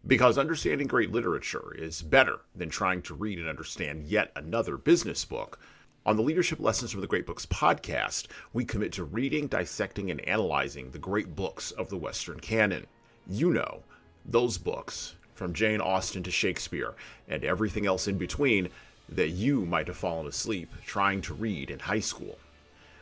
Because understanding great literature is better than trying to read and understand yet another business book. On the Leadership Lessons from the Great Books podcast, we commit to reading, dissecting, and analyzing the great books of the Western canon. You know, those books, from Jane Austen to Shakespeare, and everything else in between, that you might have fallen asleep trying to read in high school.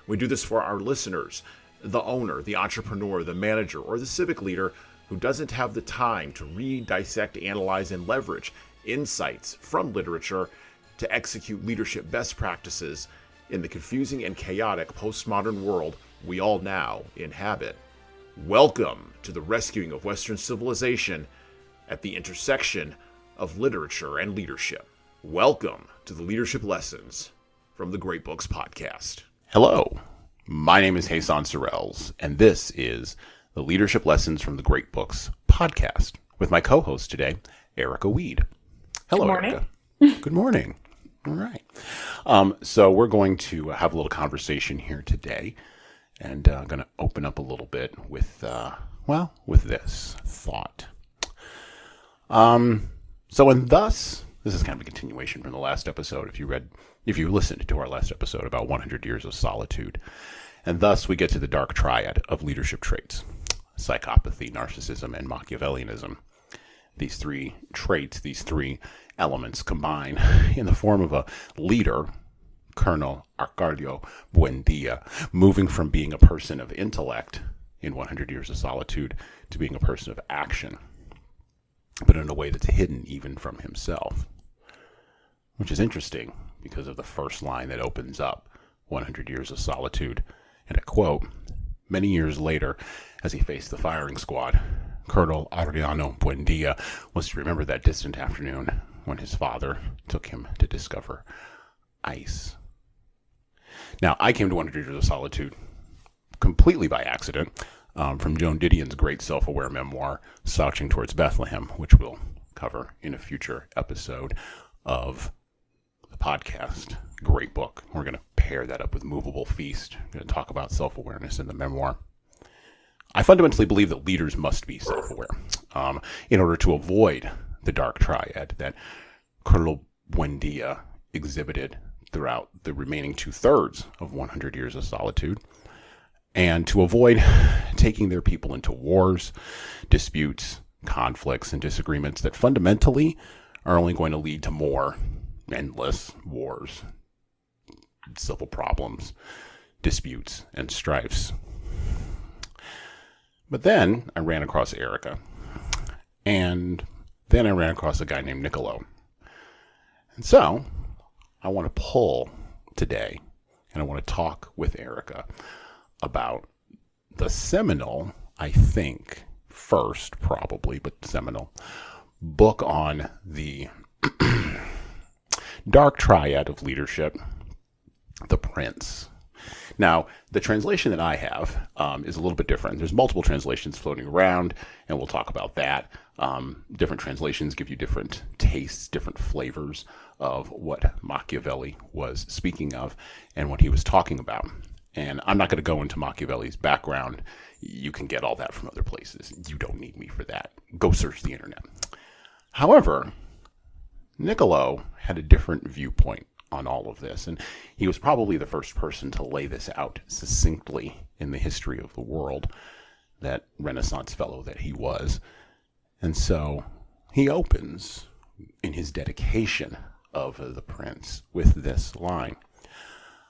We do this for our listeners, the owner, the entrepreneur, the manager, or the civic leader who doesn't have the time to read, dissect, analyze, and leverage insights from literature to execute leadership best practices in the confusing and chaotic postmodern world we all now inhabit. Welcome to the rescuing of Western civilization at the intersection of literature and leadership. Welcome to the Leadership Lessons from the Great Books podcast. Hello, my name is Hasan Sorrells, and this is the Leadership Lessons from the Great Books podcast with my co-host today, Erika Weed. Hello, Erika. Good morning. All right. So we're going to have a little conversation here today, and I'm going to open up a little bit with this thought. This is kind of a continuation from the last episode. If you listened to our last episode about 100 years of solitude, and thus we get to the Dark Triad of leadership traits: psychopathy, narcissism, and Machiavellianism. These three traits, these three elements combine in the form of a leader, Colonel Arcadio Buendia, moving from being a person of intellect in 100 Years of Solitude to being a person of action, but in a way that's hidden even from himself. Which is interesting because of the first line that opens up 100 Years of Solitude, and I quote, "Many years later, as he faced the firing squad, Colonel Arcadio Buendia was to remember that distant afternoon when his father took him to discover ice." Now, I came to 100 Years of Solitude completely by accident from Joan Didion's great self-aware memoir, Slouching Towards Bethlehem, which we'll cover in a future episode of the podcast. Great book. We're going to pair that up with Movable Feast. We're going to talk about self-awareness in the memoir. I fundamentally believe that leaders must be self-aware in order to avoid the Dark Triad that Colonel Buendia exhibited throughout the remaining 2/3 of 100 Years of Solitude, and to avoid taking their people into wars, disputes, conflicts, and disagreements that fundamentally are only going to lead to more endless wars, civil problems, disputes, and strifes. But then I ran across Erika, and then I ran across a guy named Niccolo. And so I want to pull today, and I want to talk with Erika about the seminal, I think, first probably, but seminal book on the Dark Triad of leadership, The Prince. Now, the translation that I have is a little bit different. There's multiple translations floating around, and we'll talk about that. Different translations give you different tastes, different flavors of what Machiavelli was speaking of and what he was talking about. And I'm not going to go into Machiavelli's background. You can get all that from other places. You don't need me for that. Go search the internet. However, Niccolo had a different viewpoint on all of this, and he was probably the first person to lay this out succinctly in the history of the world, that Renaissance fellow that he was. And so he opens in his dedication of The Prince with this line: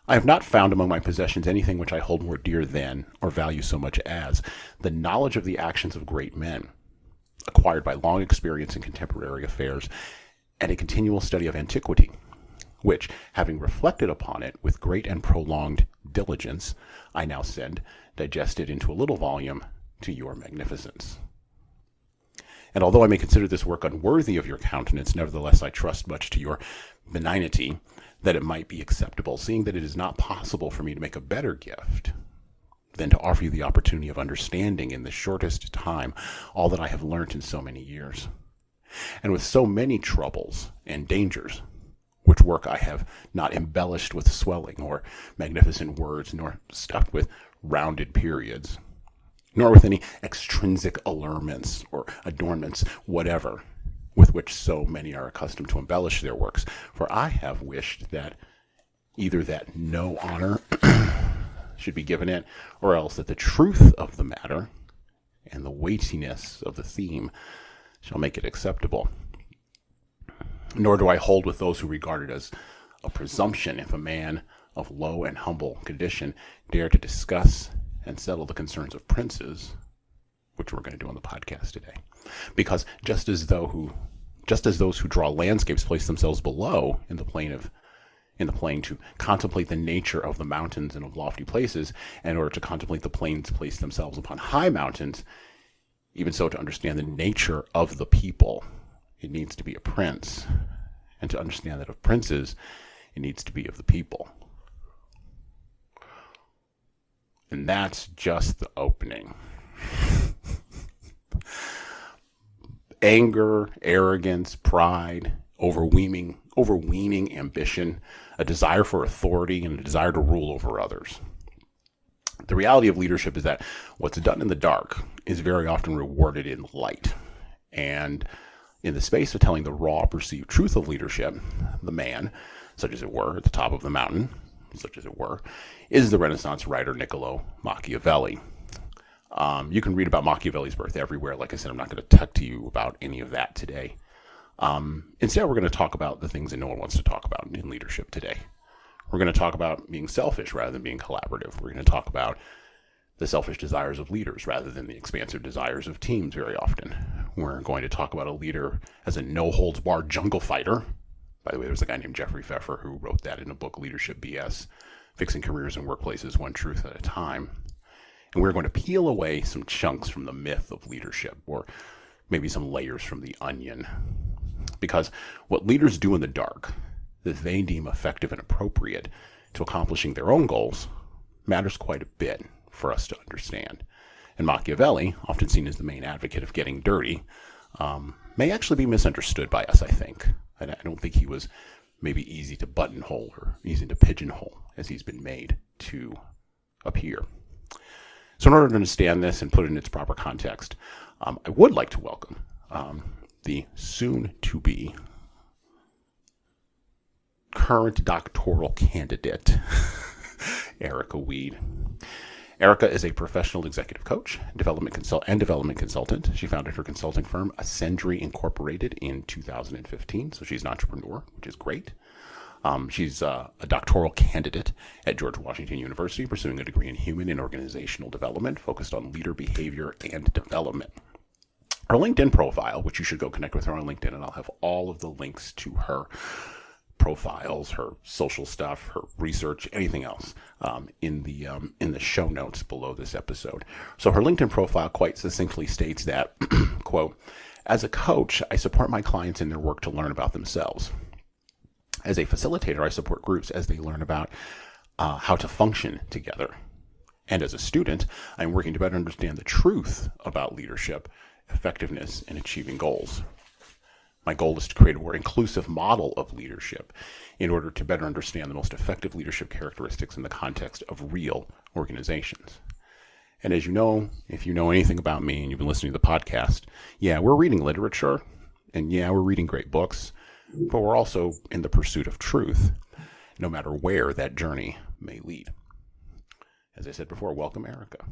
"I have not found among my possessions anything which I hold more dear than, or value so much as, the knowledge of the actions of great men, acquired by long experience in contemporary affairs, and a continual study of antiquity, which, having reflected upon it with great and prolonged diligence, I now send, digested into a little volume, to your magnificence. And although I may consider this work unworthy of your countenance, nevertheless I trust much to your benignity, that it might be acceptable, seeing that it is not possible for me to make a better gift than to offer you the opportunity of understanding in the shortest time all that I have learnt in so many years. And with so many troubles and dangers, which work I have not embellished with swelling or magnificent words, nor stuffed with rounded periods, nor with any extrinsic allurements or adornments, whatever, with which so many are accustomed to embellish their works. For I have wished that either that no honor should be given it, or else that the truth of the matter and the weightiness of the theme shall make it acceptable. Nor do I hold with those who regard it as a presumption if a man of low and humble condition dare to discuss and settle the concerns of princes, which we're going to do on the podcast today. Because just as those who draw landscapes place themselves below in the plain to contemplate the nature of the mountains and of lofty places, and in order to contemplate the plains place themselves upon high mountains, even so to understand the nature of the people, it needs to be a prince. And to understand that of princes, it needs to be of the people. And that's just the opening. Anger, arrogance, pride, overweening ambition, a desire for authority, and a desire to rule over others. The reality of leadership is that what's done in the dark is very often rewarded in light. And in the space of telling the raw perceived truth of leadership, the man, such as it were, at the top of the mountain, such as it were, is the Renaissance writer Niccolo Machiavelli. You can read about Machiavelli's birth everywhere. Like I said, I'm not going to talk to you about any of that today. Instead, we're going to talk about the things that no one wants to talk about in leadership today. We're going to talk about being selfish rather than being collaborative. We're going to talk about the selfish desires of leaders rather than the expansive desires of teams very often. We're going to talk about a leader as a no-holds-barred jungle fighter. By the way, there's a guy named Jeffrey Pfeffer who wrote that in a book, Leadership BS, Fixing Careers and Workplaces One Truth at a Time. And we're going to peel away some chunks from the myth of leadership, or maybe some layers from the onion. Because what leaders do in the dark that they deem effective and appropriate to accomplishing their own goals matters quite a bit for us to understand. And Machiavelli, often seen as the main advocate of getting dirty, may actually be misunderstood by us, I think. I don't think he was maybe easy to buttonhole or easy to pigeonhole as he's been made to appear. So in order to understand this and put it in its proper context, I would like to welcome the soon-to-be current doctoral candidate, Erika Weed. Erika is a professional executive coach, development consultant. She founded her consulting firm, Ascendry Incorporated, in 2015. So she's an entrepreneur, which is great. She's a doctoral candidate at George Washington University, pursuing a degree in human and organizational development, focused on leader behavior and development. Her LinkedIn profile, which you should go connect with her on LinkedIn, and I'll have all of the links to her profiles, her social stuff, her research, anything else in the show notes below this episode. So her LinkedIn profile quite succinctly states that, quote, "As a coach, I support my clients in their work to learn about themselves. As a facilitator, I support groups as they learn about how to function together. And as a student, I'm working to better understand the truth about leadership, effectiveness, and achieving goals. My goal is to create a more inclusive model of leadership in order to better understand the most effective leadership characteristics in the context of real organizations." And as you know, if you know anything about me and you've been listening to the podcast, yeah, we're reading literature, and yeah, we're reading great books, but we're also in the pursuit of truth, no matter where that journey may lead. As I said before, welcome, Erika.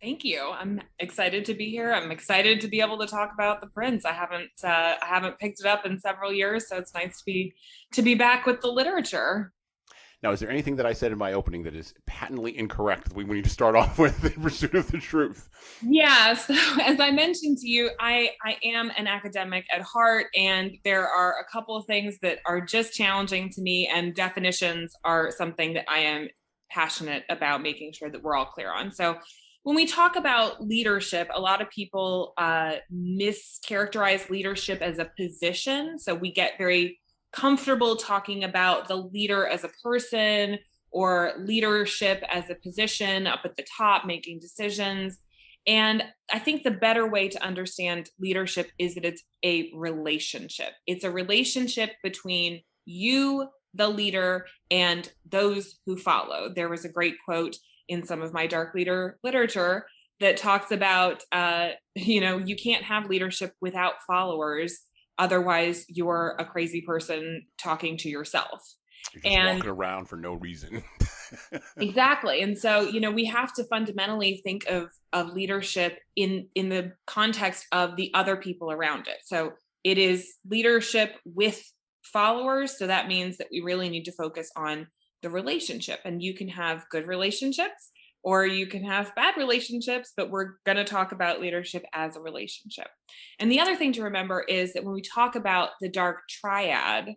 Thank you. I'm excited to be here. I'm excited to be able to talk about The Prince. I haven't picked it up in several years, so it's nice to be back with the literature. Now, is there anything that I said in my opening that is patently incorrect that we need to start off with in pursuit of the truth? Yeah, so as I mentioned to you, I am an academic at heart, and there are a couple of things that are just challenging to me, and definitions are something that I am passionate about making sure that we're all clear on. So when we talk about leadership, a lot of people mischaracterize leadership as a position. So we get very comfortable talking about the leader as a person, or leadership as a position up at the top making decisions. And I think the better way to understand leadership is that it's a relationship. It's a relationship between you, the leader, and those who follow. There was a great quote in some of my dark leader literature that talks about, you can't have leadership without followers. Otherwise, you're a crazy person talking to yourself. You're just walking around for no reason. Exactly. And so, we have to fundamentally think of leadership in the context of the other people around it. So it is leadership with followers. So that means that we really need to focus on the relationship, and you can have good relationships or you can have bad relationships, but we're going to talk about leadership as a relationship. And the other thing to remember is that when we talk about the Dark Triad,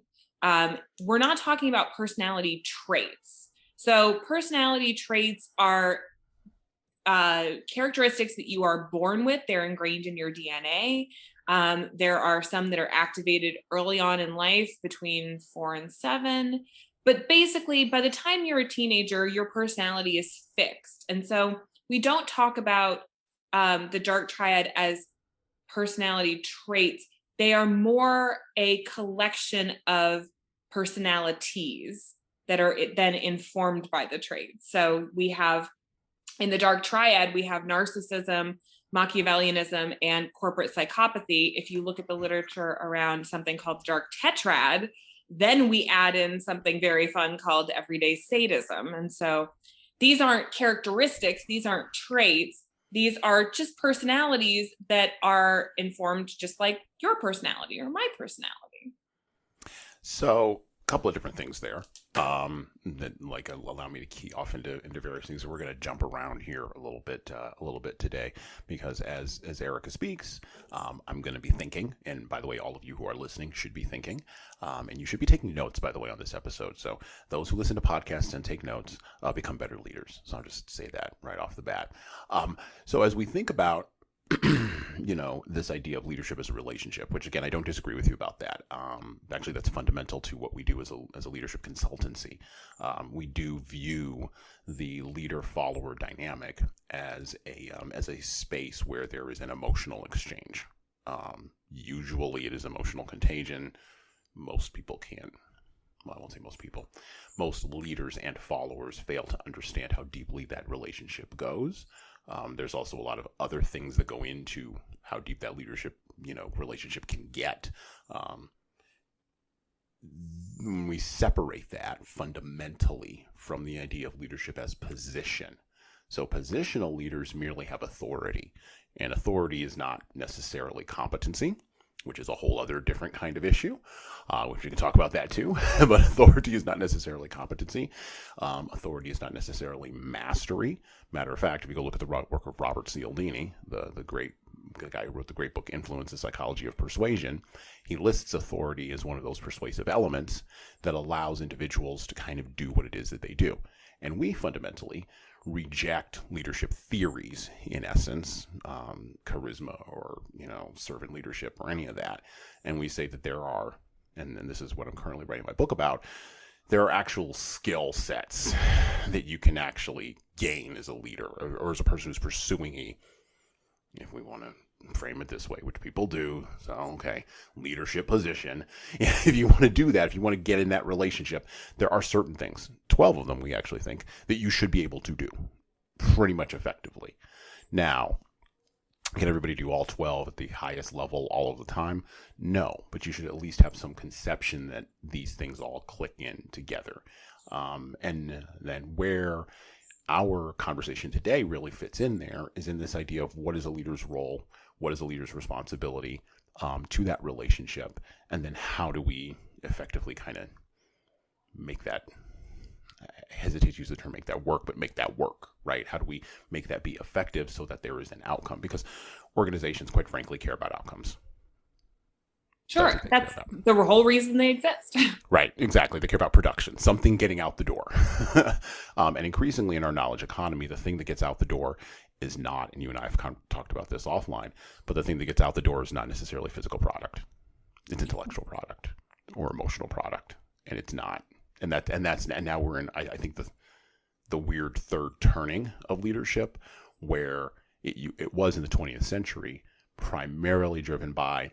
we're not talking about personality traits. So personality traits are characteristics that you are born with. They're ingrained in your DNA. There are some that are activated early on in life between 4 and 7. But basically, by the time you're a teenager, your personality is fixed. And so we don't talk about the Dark Triad as personality traits. They are more a collection of personalities that are then informed by the traits. So we have, in the Dark Triad, we have narcissism, Machiavellianism, and corporate psychopathy. If you look at the literature around something called the Dark Tetrad, then we add in something very fun called everyday sadism. And so these aren't characteristics, these aren't traits, these are just personalities that are informed just like your personality or my personality. So a couple of different things there that allow me to key off into various things. We're going to jump around here a little bit today, because as Erika speaks, I'm going to be thinking, and by the way, all of you who are listening should be thinking, and you should be taking notes, by the way, on this episode. So those who listen to podcasts and take notes become better leaders. So I'll just say that right off the bat. So as we think about this idea of leadership as a relationship, which again, I don't disagree with you about that. Actually, that's fundamental to what we do as a leadership consultancy. We do view the leader-follower dynamic as a space where there is an emotional exchange. Usually it is emotional contagion. Most people can't. Well, I won't say most people. Most leaders and followers fail to understand how deeply that relationship goes. There's also a lot of other things that go into how deep that leadership, relationship can get. When we separate that fundamentally from the idea of leadership as position. So positional leaders merely have authority, and authority is not necessarily competency, which is a whole other different kind of issue, which we can talk about that too. But authority is not necessarily competency. Authority is not necessarily mastery. Matter of fact, if you go look at the work of Robert Cialdini, the guy who wrote the great book Influence: The Psychology of Persuasion, he lists authority as one of those persuasive elements that allows individuals to kind of do what it is that they do. And we fundamentally reject leadership theories, in essence, charisma or, servant leadership or any of that. And we say that there are, and this is what I'm currently writing my book about, there are actual skill sets that you can actually gain as a leader or as a person who's pursuing if we want to frame it this way, which people do. So, okay, leadership position. If you want to do that, if you want to get in that relationship, there are certain things, 12 of them we actually think, that you should be able to do pretty much effectively. Now, can everybody do all 12 at the highest level all of the time? No, but you should at least have some conception that these things all click in together. And then where our conversation today really fits in there is in this idea of what is a leader's role, what is a leader's responsibility to that relationship, and then how do we effectively kind of make that, I hesitate to use the term make that work, but make that work, right? How do we make that be effective so that there is an outcome? Because organizations, quite frankly, care about outcomes. Sure, that's the whole reason they exist. Right, exactly. They care about production, something getting out the door. And increasingly in our knowledge economy, the thing that gets out the door is not, and you and I have kind of talked about this offline, but the thing that gets out the door is not necessarily physical product. It's intellectual product or emotional product, and it's not. And now we're in, I think, the weird third turning of leadership, where it was in the 20th century primarily driven by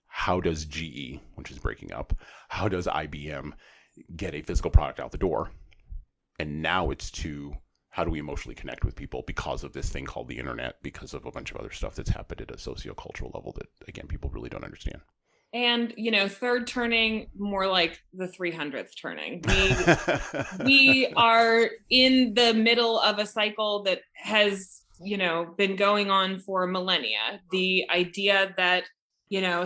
how does GE, which is breaking up, how does IBM get a physical product out the door? And now it's to How do we emotionally connect with people because of this thing called the internet, because of a bunch of other stuff that's happened at a sociocultural level that, again, people really don't understand. And, third turning, more like the 300th turning. We are in the middle of a cycle that has, been going on for millennia. The idea that,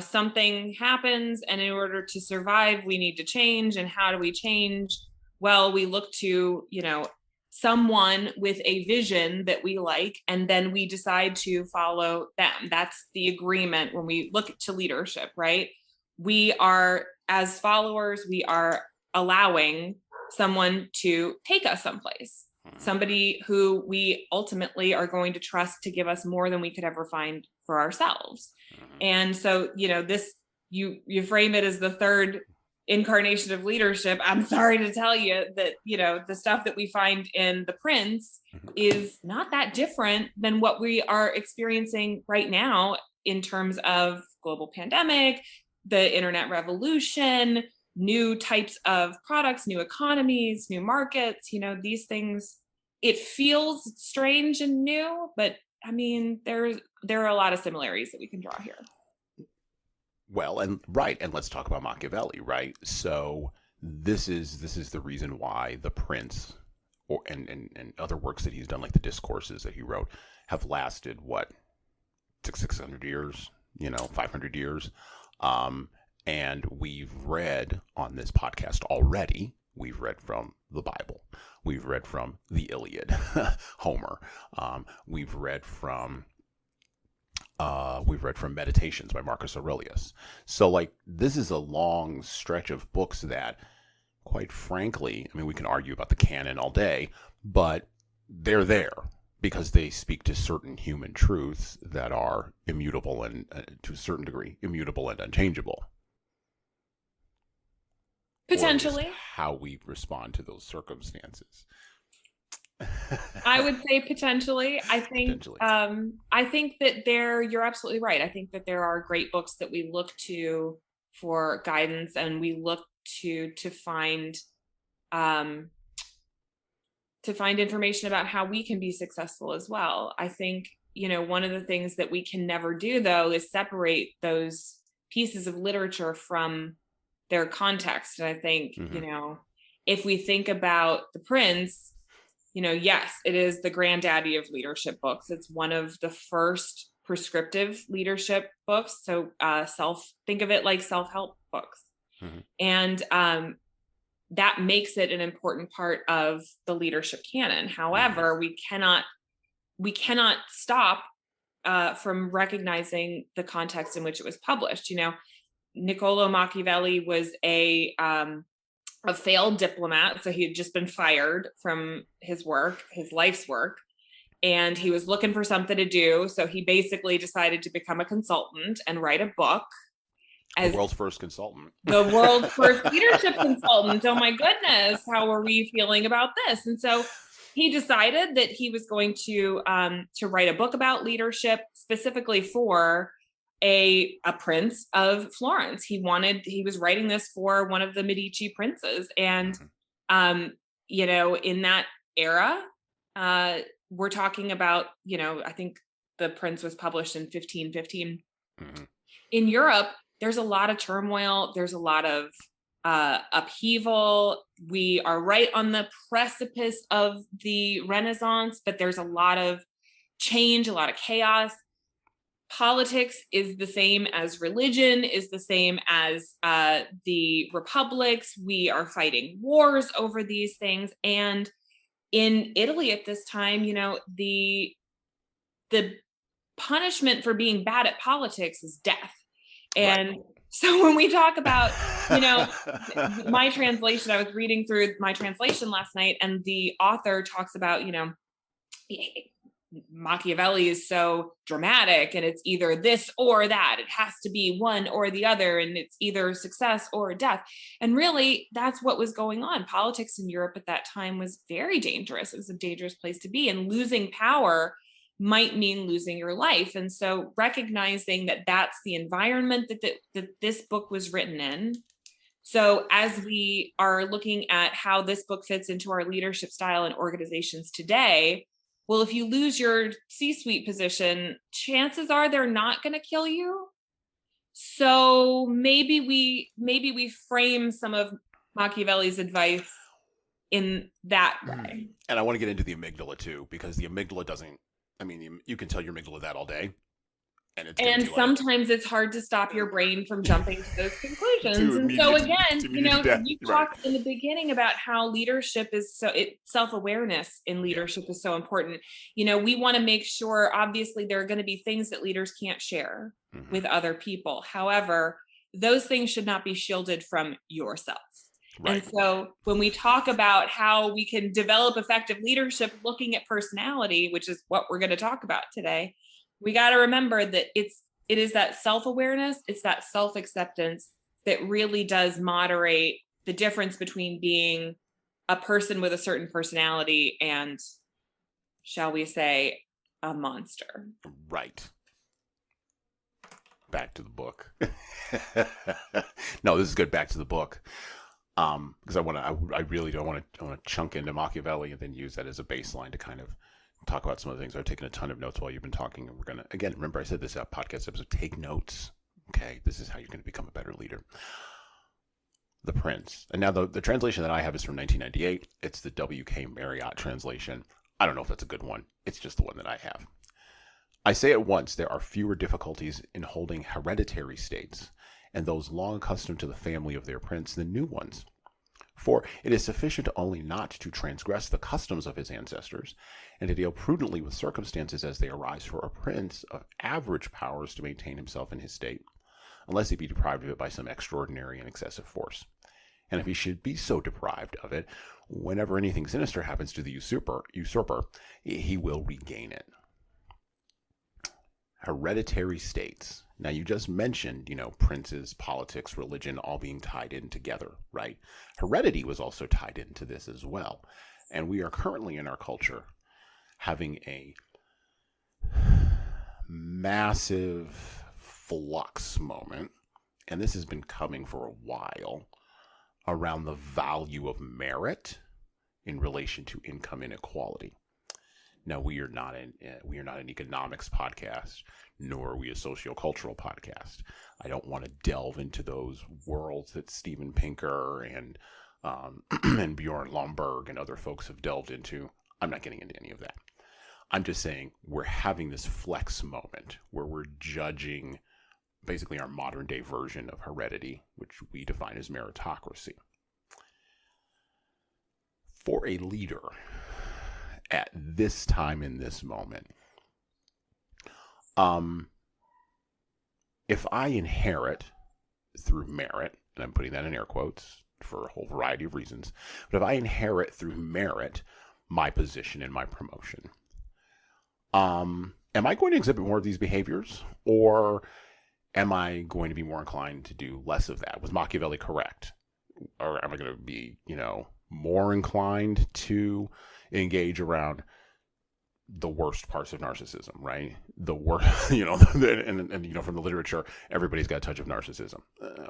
something happens and in order to survive, we need to change. And how do we change? Well, we look to, someone with a vision that we like, and then we decide to follow them. That's the agreement when we look to leadership, right? We are, as followers, we are allowing someone to take us someplace, somebody who we ultimately are going to trust to give us more than we could ever find for ourselves. And so, this, you frame it as the third incarnation of leadership. I'm sorry to tell you that, the stuff that we find in The Prince is not that different than what we are experiencing right now in terms of global pandemic, the internet revolution, new types of products, new economies, new markets, these things. It feels strange and new, but I mean, there are a lot of similarities that we can draw here. Well, and let's talk about Machiavelli, right? So this is the reason why The Prince, and other works that he's done, like the discourses that he wrote, have lasted 600 years, 500 years. And we've read on this podcast already. We've read from the Bible. We've read from the Iliad, Homer. We've read from Meditations by Marcus Aurelius. So this is a long stretch of books that, quite frankly, I mean, we can argue about the canon all day, but they're there because they speak to certain human truths that are immutable and, to a certain degree, immutable and unchangeable. Potentially. How we respond to those circumstances. I would say potentially. I think that you're absolutely right. I think that there are great books that we look to for guidance, and we look to find information about how we can be successful as well. I think, one of the things that we can never do, though, is separate those pieces of literature from their context. And I think, if we think about The Prince, yes, it is the granddaddy of leadership books. It's one of the first prescriptive leadership books. So think of it like self-help books. And that makes it an important part of the leadership canon. However, we cannot stop from recognizing the context in which it was published. Niccolo Machiavelli was a failed diplomat. So he had just been fired from his life's work, and he was looking for something to do. So he basically decided to become a consultant and write a book. As the world's first consultant. The world's first leadership consultant. Oh my goodness, how are we feeling about this? And so he decided that he was going to write a book about leadership, specifically for a prince of Florence. He was writing this for one of the Medici princes. And, in that era, we're talking about, I think The Prince was published in 1515. In Europe, there's a lot of turmoil. There's a lot of upheaval. We are right on the precipice of the Renaissance, but there's a lot of change, a lot of chaos. Politics is the same as religion, is the same as the republics. We are fighting wars over these things. And in Italy at this time, the punishment for being bad at politics is death. And so when we talk about, my translation, I was reading through my translation last night, and the author talks about, Machiavelli is so dramatic, and it's either this or that. It has to be one or the other, and it's either success or death. And really, that's what was going on. Politics in Europe at that time was very dangerous. It was a dangerous place to be, and losing power might mean losing your life. And so recognizing that that's the environment that this book was written in, So as we are looking at how this book fits into our leadership style in organizations today, well, if you lose your C-suite position, chances are they're not going to kill you. So maybe we frame some of Machiavelli's advice in that way. And I want to get into the amygdala too, because the amygdala doesn't, I mean, you can tell your amygdala that all day. And sometimes it's hard to stop your brain from jumping to those conclusions. And so again, you talked in the beginning about how leadership is self-awareness in leadership is so important. We want to make sure, obviously, there are going to be things that leaders can't share with other people. However, those things should not be shielded from yourself. Right. And so when we talk about how we can develop effective leadership looking at personality, which is what we're going to talk about today, we got to remember that it is that self-awareness, it's that self-acceptance that really does moderate the difference between being a person with a certain personality and, shall we say, a monster. Right. Back to the book. No, this is good. Back to the book. Because I really don't want to chunk into Machiavelli and then use that as a baseline to kind of talk about some of the things. I've taken a ton of notes while you've been talking, and we're going to, again, remember I said this podcast episode, take notes. Okay, this is how you're going to become a better leader. The Prince. And now the translation that I have is from 1998. It's the W.K. Marriott translation. I don't know if that's a good one. It's just the one that I have. I say at once, there are fewer difficulties in holding hereditary states and those long accustomed to the family of their prince than new ones. For it is sufficient only not to transgress the customs of his ancestors, and to deal prudently with circumstances as they arise for a prince of average powers to maintain himself in his state, unless he be deprived of it by some extraordinary and excessive force. And if he should be so deprived of it, whenever anything sinister happens to the usurper, he will regain it. Hereditary states. Now, you just mentioned, princes, politics, religion, all being tied in together, right? Heredity was also tied into this as well. And we are currently in our culture having a massive flux moment, and this has been coming for a while, around the value of merit in relation to income inequality. Now, we are not an economics podcast, nor are we a sociocultural podcast. I don't want to delve into those worlds that Steven Pinker and Bjorn Lomborg and other folks have delved into. I'm not getting into any of that. I'm just saying we're having this flex moment where we're judging basically our modern day version of heredity, which we define as meritocracy. For a leader at this time in this moment, if I inherit through merit, and I'm putting that in air quotes for a whole variety of reasons, but if I inherit through merit my position and my promotion, am I going to exhibit more of these behaviors, or am I going to be more inclined to do less of that? Was Machiavelli correct? Or am I going to be, more inclined to engage around the worst parts of narcissism, right? The worst, and from the literature, everybody's got a touch of narcissism.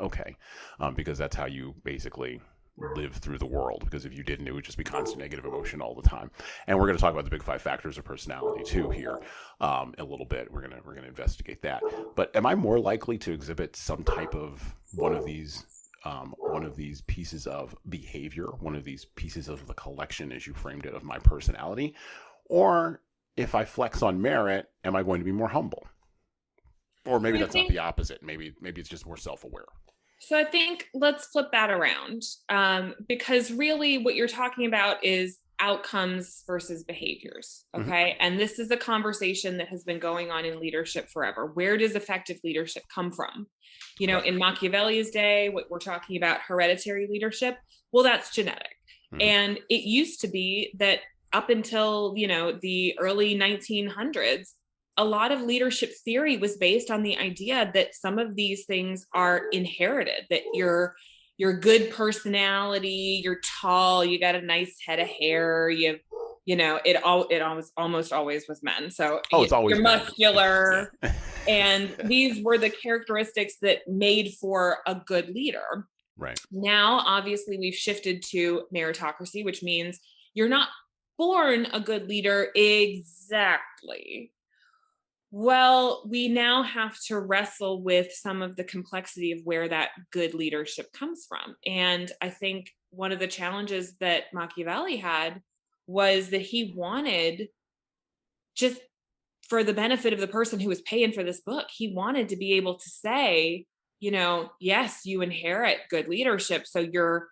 Okay. Because that's how you basically live through the world. Because if you didn't, it would just be constant negative emotion all the time. And we're going to talk about the big 5 factors of personality too here, a little bit. We're going to investigate that. But am I more likely to exhibit some type of one of these pieces of behavior, one of these pieces of the collection, as you framed it, of my personality? Or if I flex on merit, am I going to be more humble? Or maybe that's not the opposite. Maybe it's just more self-aware. So I think let's flip that around, because really what you're talking about is outcomes versus behaviors. Okay. Mm-hmm. And this is a conversation that has been going on in leadership forever. Where does effective leadership come from? In Machiavelli's day, what we're talking about, hereditary leadership, well, that's genetic. Mm-hmm. And it used to be that up until, the early 1900s, a lot of leadership theory was based on the idea that some of these things are inherited, that your good personality, you're tall, you got a nice head of hair, it almost always was men. So it's always you're muscular. And these were the characteristics that made for a good leader. Right. Now, obviously, we've shifted to meritocracy, which means you're not born a good leader exactly. Well, we now have to wrestle with some of the complexity of where that good leadership comes from. And I think one of the challenges that Machiavelli had was that he wanted, just for the benefit of the person who was paying for this book, he wanted to be able to say, yes, you inherit good leadership. So your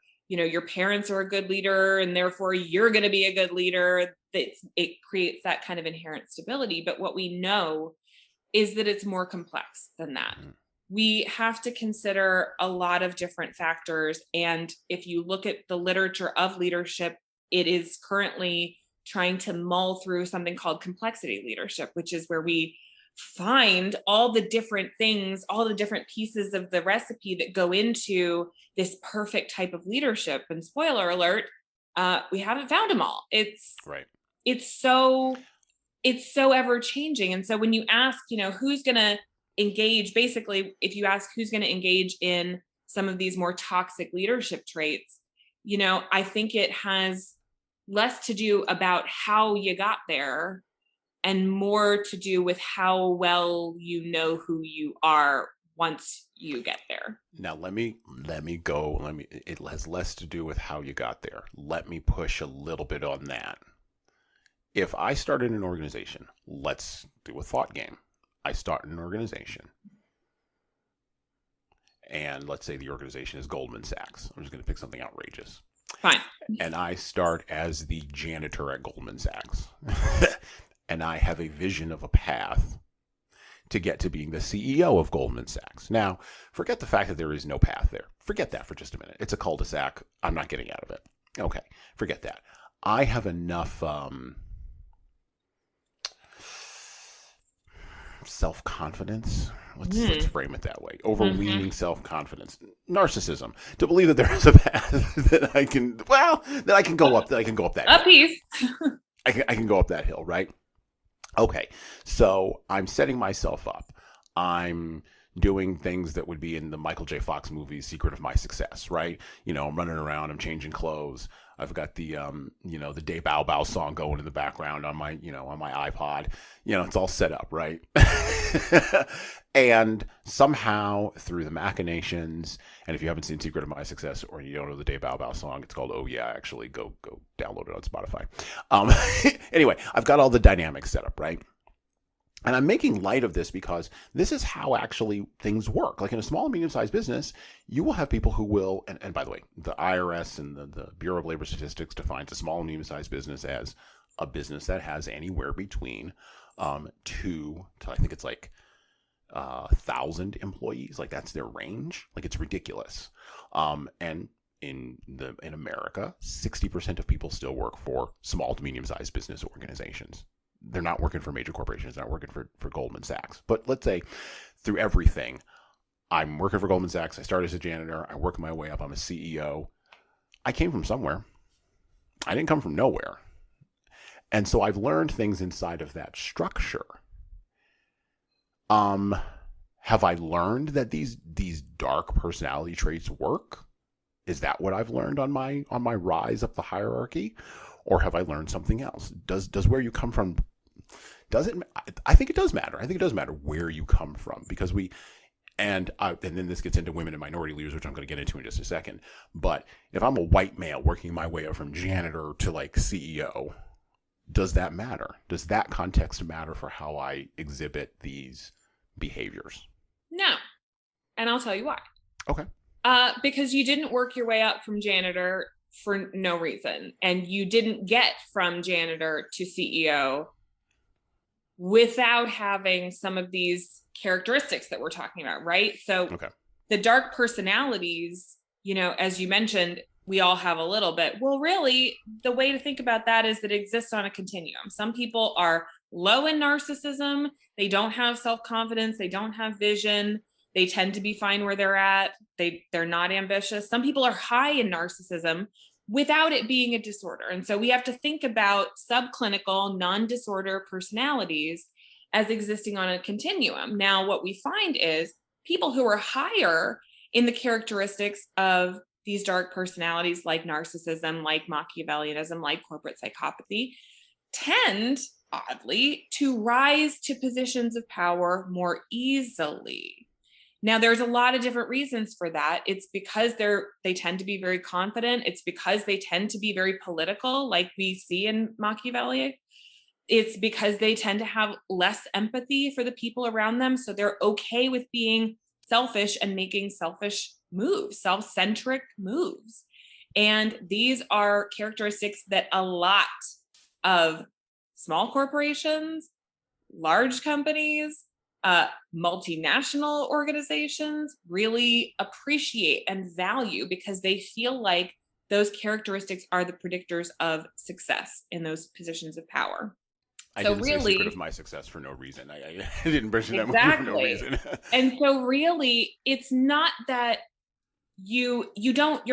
parents are a good leader and therefore you're going to be a good leader. It creates that kind of inherent stability. But what we know is that it's more complex than that. Mm-hmm. We have to consider a lot of different factors. And if you look at the literature of leadership, it is currently trying to mull through something called complexity leadership, which is where we find all the different things, all the different pieces of the recipe that go into this perfect type of leadership. And spoiler alert, we haven't found them all. It's so ever changing. And so when you ask, who's going to engage, basically, if you ask who's going to engage in some of these more toxic leadership traits, I think it has less to do about how you got there and more to do with how well you know who you are once you get there. Now it has less to do with how you got there. Let me push a little bit on that. If I started an organization, let's do a thought game. I start an organization, and let's say the organization is Goldman Sachs. I'm just going to pick something outrageous. Fine. And I start as the janitor at Goldman Sachs. And I have a vision of a path to get to being the CEO of Goldman Sachs. Now, forget the fact that there is no path there. Forget that for just a minute. It's a cul-de-sac. I'm not getting out of it. Okay, forget that. I have enough self-confidence. Let's frame it that way. Overweening self-confidence, narcissism, to believe that there is a path that I can go up. That I can go up that hill. A piece. I can go up that hill, right? Okay, so I'm setting myself up. I'm doing things that would be in the Michael J. Fox movie Secret of My Success, right? I'm running around, I'm changing clothes. I've got the the Day Bow Bow song going in the background on my iPod. It's all set up, right? And somehow through the machinations, and if you haven't seen Secret of My Success or you don't know the Day Bow Bow song, it's called Oh Yeah, actually go download it on Spotify. Anyway, I've got all the dynamics set up, right? And I'm making light of this because this is how actually things work. Like in a small and medium-sized business, you will have people who will, and by the way, the IRS and the Bureau of Labor Statistics defines a small and medium-sized business as a business that has anywhere between 2 to I think it's like 1,000 employees. Like that's their range. Like it's ridiculous. And in America, 60% of people still work for small to medium-sized business organizations. They're not working for major corporations. They're not working for Goldman Sachs. But let's say through everything, I'm working for Goldman Sachs. I started as a janitor. I work my way up. I'm a CEO. I came from somewhere. I didn't come from nowhere. And so I've learned things inside of that structure. Have I learned that these dark personality traits work? Is that what I've learned on my rise up the hierarchy? Or have I learned something else? Does where you come from, does it? I think it does matter. I think it does matter where you come from because and then this gets into women and minority leaders, which I'm going to get into in just a second. But if I'm a white male working my way up from janitor to like CEO, does that matter? Does that context matter for how I exhibit these behaviors? No. And I'll tell you why. Okay. Because you didn't work your way up from janitor for no reason. And you didn't get from janitor to CEO without having some of these characteristics that we're talking about, right? So The dark personalities, as you mentioned, we all have a little bit. Well, really, the way to think about that is that it exists on a continuum. Some people are low in narcissism. They don't have self-confidence. They don't have vision. They tend to be fine where they're at. They're not ambitious. Some people are high in narcissism without it being a disorder. And so we have to think about subclinical, non-disorder personalities as existing on a continuum. Now, what we find is people who are higher in the characteristics of these dark personalities like narcissism, like Machiavellianism, like corporate psychopathy, tend, oddly, to rise to positions of power more easily. Now, there's a lot of different reasons for that. It's because they tend to be very confident. It's because they tend to be very political, like we see in Machiavelli. It's because they tend to have less empathy for the people around them. So they're okay with being selfish and making selfish moves, self-centric moves. And these are characteristics that a lot of small corporations, large companies, multinational organizations really appreciate and value, because they feel like those characteristics are the predictors of success in those positions of power. I didn't say secret of my success for no reason. I didn't mention that movie for no reason. And so really, it's not that your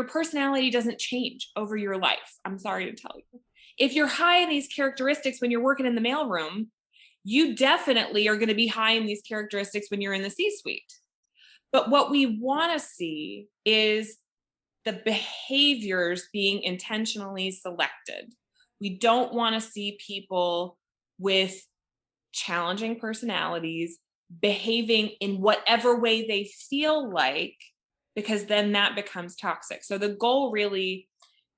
personality doesn't change over your life. I'm sorry to tell you. If you're high in these characteristics when you're working in the mailroom, you definitely are going to be high in these characteristics when you're in the C-suite. But what we want to see is the behaviors being intentionally selected. We don't want to see people with challenging personalities behaving in whatever way they feel like, because then that becomes toxic. So the goal really,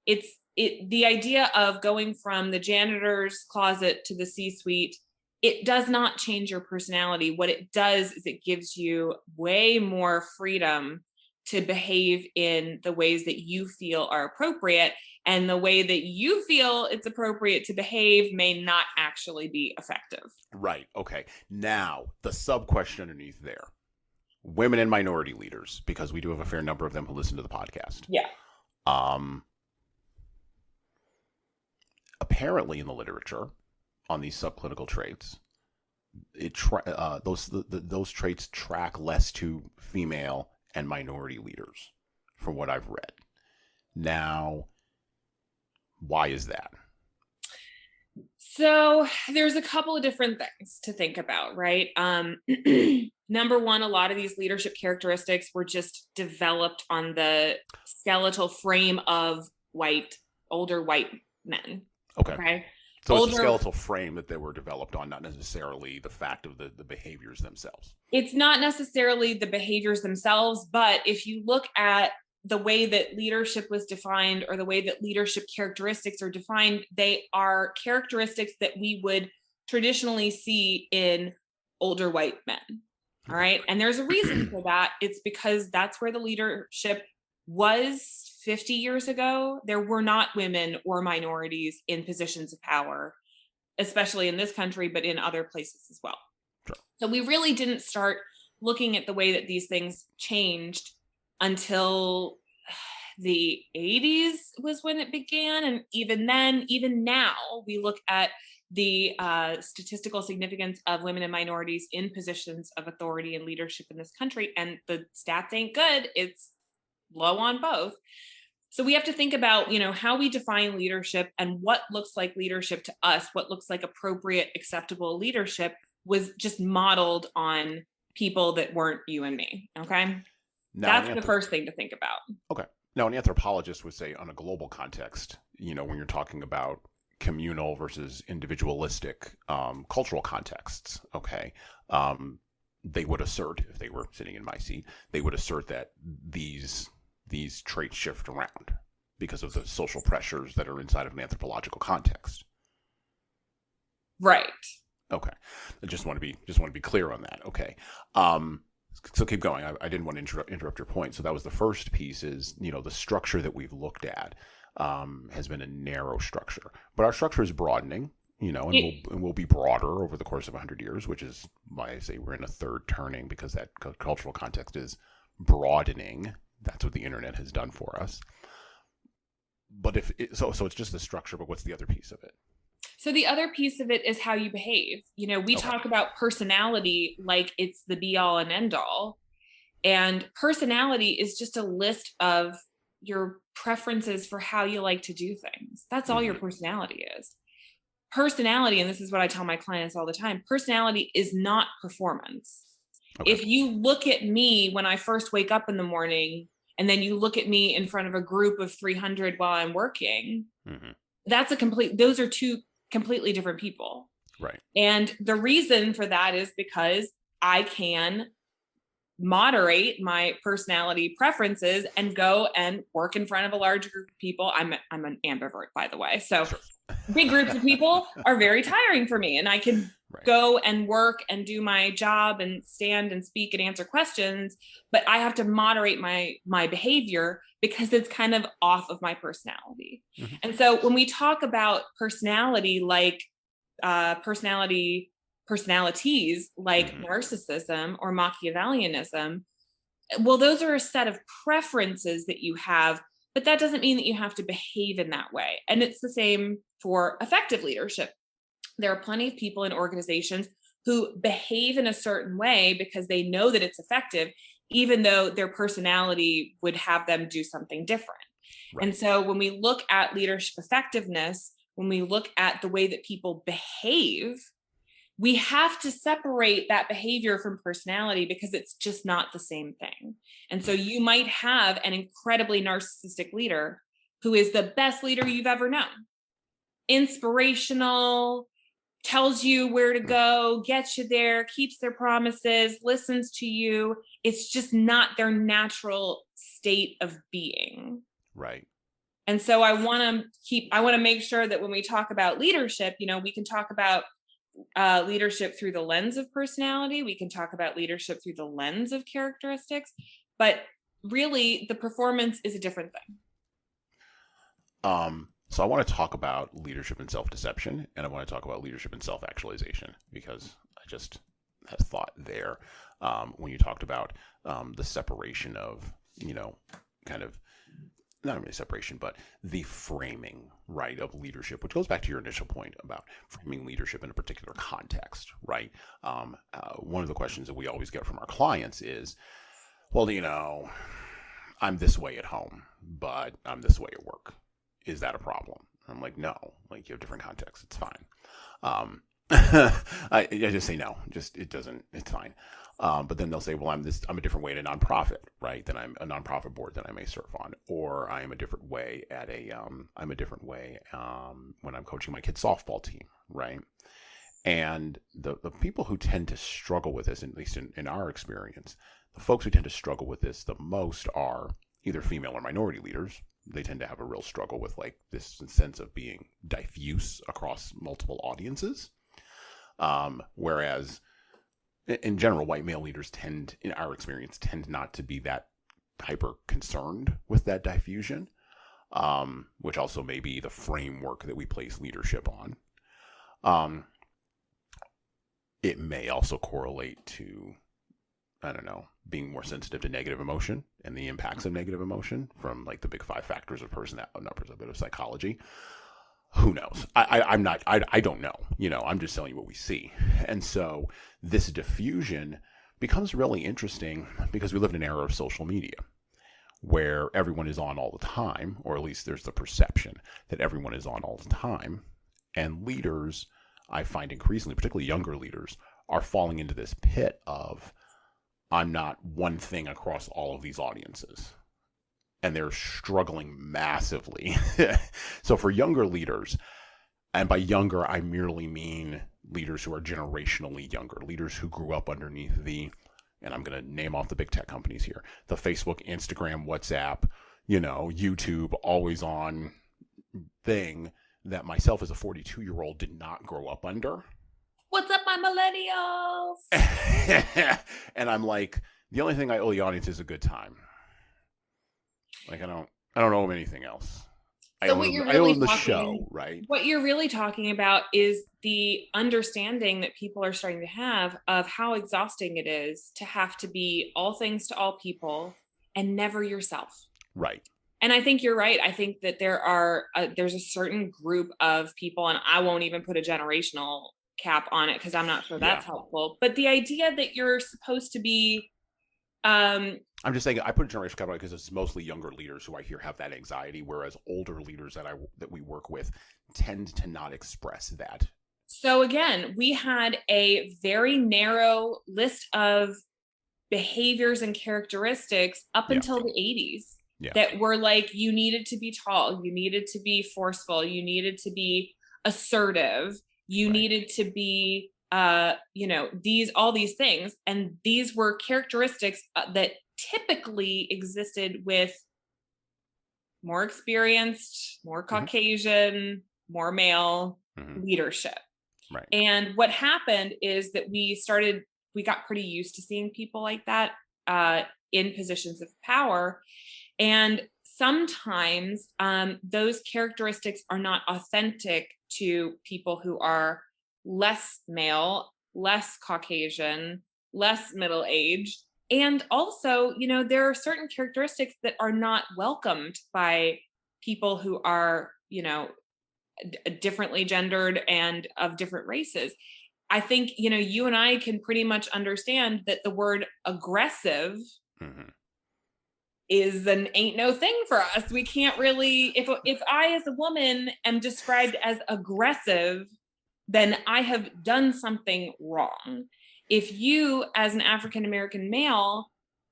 the idea of going from the janitor's closet to the C-suite, it does not change your personality. What it does is it gives you way more freedom to behave in the ways that you feel are appropriate, and the way that you feel it's appropriate to behave may not actually be effective. Right. Okay. Now, the sub-question underneath there, women and minority leaders, because we do have a fair number of them who listen to the podcast. Yeah. Apparently in the literature on these subclinical traits, those traits track less to female and minority leaders, from what I've read. Now, why is that? So there's a couple of different things to think about, right? Number one, a lot of these leadership characteristics were just developed on the skeletal frame of older white men. Okay. So it's the skeletal frame that they were developed on, not necessarily the fact of the behaviors themselves. It's not necessarily the behaviors themselves, but if you look at the way that leadership was defined, or the way that leadership characteristics are defined, they are characteristics that we would traditionally see in older white men. All right. And there's a reason for that. It's because that's where the leadership was 50 years ago. There were not women or minorities in positions of power, especially in this country, but in other places as well. Sure. So we really didn't start looking at the way that these things changed until the 80s was when it began. And even then, even now, we look at the statistical significance of women and minorities in positions of authority and leadership in this country. And the stats ain't good. It's low on both. So we have to think about, how we define leadership and what looks like leadership to us, what looks like appropriate, acceptable leadership was just modeled on people that weren't you and me. Okay. That's the first thing to think about. Okay. Now, an anthropologist would say on a global context, when you're talking about communal versus individualistic cultural contexts, okay, they would assert, if they were sitting in my seat, they would assert that these traits shift around because of the social pressures that are inside of an anthropological context. Right. Okay. I just want to be clear on that. Okay. So keep going. I didn't want to interrupt your point. So that was the first piece is, the structure that we've looked at has been a narrow structure, but our structure is broadening, and we'll be broader over the course of 100 years, which is why I say we're in a third turning, because that cultural context is broadening. That's what the internet has done for us. But so it's just the structure, but what's the other piece of it? So the other piece of it is how you behave. We talk about personality like it's the be all and end all. And personality is just a list of your preferences for how you like to do things. That's all your personality is. Personality, and this is what I tell my clients all the time, personality is not performance. Okay. If you look at me when I first wake up in the morning, and then you look at me in front of a group of 300 while I'm working, those are two completely different people. Right. And the reason for that is because I can moderate my personality preferences and go and work in front of a large group of people. I'm an ambivert, by the way. So sure. Big groups of people are very tiring for me, and I can go and work and do my job and stand and speak and answer questions, but I have to moderate my behavior because it's kind of off of my personality. And so when we talk about personality, like personalities like narcissism or Machiavellianism, well, those are a set of preferences that you have, but that doesn't mean that you have to behave in that way. And it's the same for effective leadership. There are plenty of people in organizations who behave in a certain way because they know that it's effective, even though their personality would have them do something different. Right. And so when we look at leadership effectiveness, when we look at the way that people behave, we have to separate that behavior from personality because it's just not the same thing. And so you might have an incredibly narcissistic leader who is the best leader you've ever known. Inspirational, tells you where to go, gets you there, keeps their promises, listens to you. It's just not their natural state of being. Right. And so I want to make sure that when we talk about leadership, we can talk about leadership through the lens of personality. We can talk about leadership through the lens of characteristics, but really the performance is a different thing. So I want to talk about leadership and self-deception, and I want to talk about leadership and self-actualization, because I just had a thought there when you talked about the separation of, kind of, not really separation, but the framing, right, of leadership, which goes back to your initial point about framing leadership in a particular context, right? One of the questions that we always get from our clients is, well, I'm this way at home, but I'm this way at work. Is that a problem? I'm like, no, like you have different contexts. It's fine. I just say no, it's fine. But then they'll say, well, I'm a different way at a nonprofit, right? Then I'm a nonprofit board that I may serve on, or I am a different way at when I'm coaching my kids' softball team, right? And the people who tend to struggle with this, at least in our experience, the folks who tend to struggle with this the most are either female or minority leaders. They tend to have a real struggle with like this sense of being diffuse across multiple audiences. Whereas in general, white male leaders in our experience, tend not to be that hyper concerned with that diffusion, which also may be the framework that we place leadership on. It may also correlate to, I don't know, being more sensitive to negative emotion and the impacts of negative emotion from like the big 5 factors of personality, not a bit of psychology. Who knows? I don't know. I'm just telling you what we see. And so this diffusion becomes really interesting because we live in an era of social media where everyone is on all the time, or at least there's the perception that everyone is on all the time. And leaders, I find increasingly, particularly younger leaders, are falling into this pit of, I'm not one thing across all of these audiences. And they're struggling massively. So for younger leaders, and by younger, I merely mean leaders who are generationally younger, leaders who grew up underneath and I'm going to name off the big tech companies here, the Facebook, Instagram, WhatsApp, YouTube, always on thing that myself as a 42-year-old did not grow up under. What's up, my millennials? And I'm like, the only thing I owe the audience is a good time. Like I don't owe them anything else. So I owe them the show, right? What you're really talking about is the understanding that people are starting to have of how exhausting it is to have to be all things to all people and never yourself. Right. And I think you're right. I think that there's a certain group of people, and I won't even put a generational cap on it because I'm not sure that's helpful. But the idea that you're supposed to be I'm just saying I put a generational cap on it because it's mostly younger leaders who I hear have that anxiety, whereas older leaders that we work with tend to not express that. So again, we had a very narrow list of behaviors and characteristics up until the 80s that were like, you needed to be tall, you needed to be forceful, you needed to be assertive, you needed to be, all these things. And these were characteristics that typically existed with more experienced, more Caucasian, more male leadership. Right. And what happened is that we got pretty used to seeing people like that in positions of power. And sometimes those characteristics are not authentic to people who are less male, less Caucasian, less middle-aged. And also, there are certain characteristics that are not welcomed by people who are, differently gendered and of different races. I think, you and I can pretty much understand that the word aggressive is an ain't no thing for us. We can't really, if I as a woman am described as aggressive, then I have done something wrong. If you as an African-American male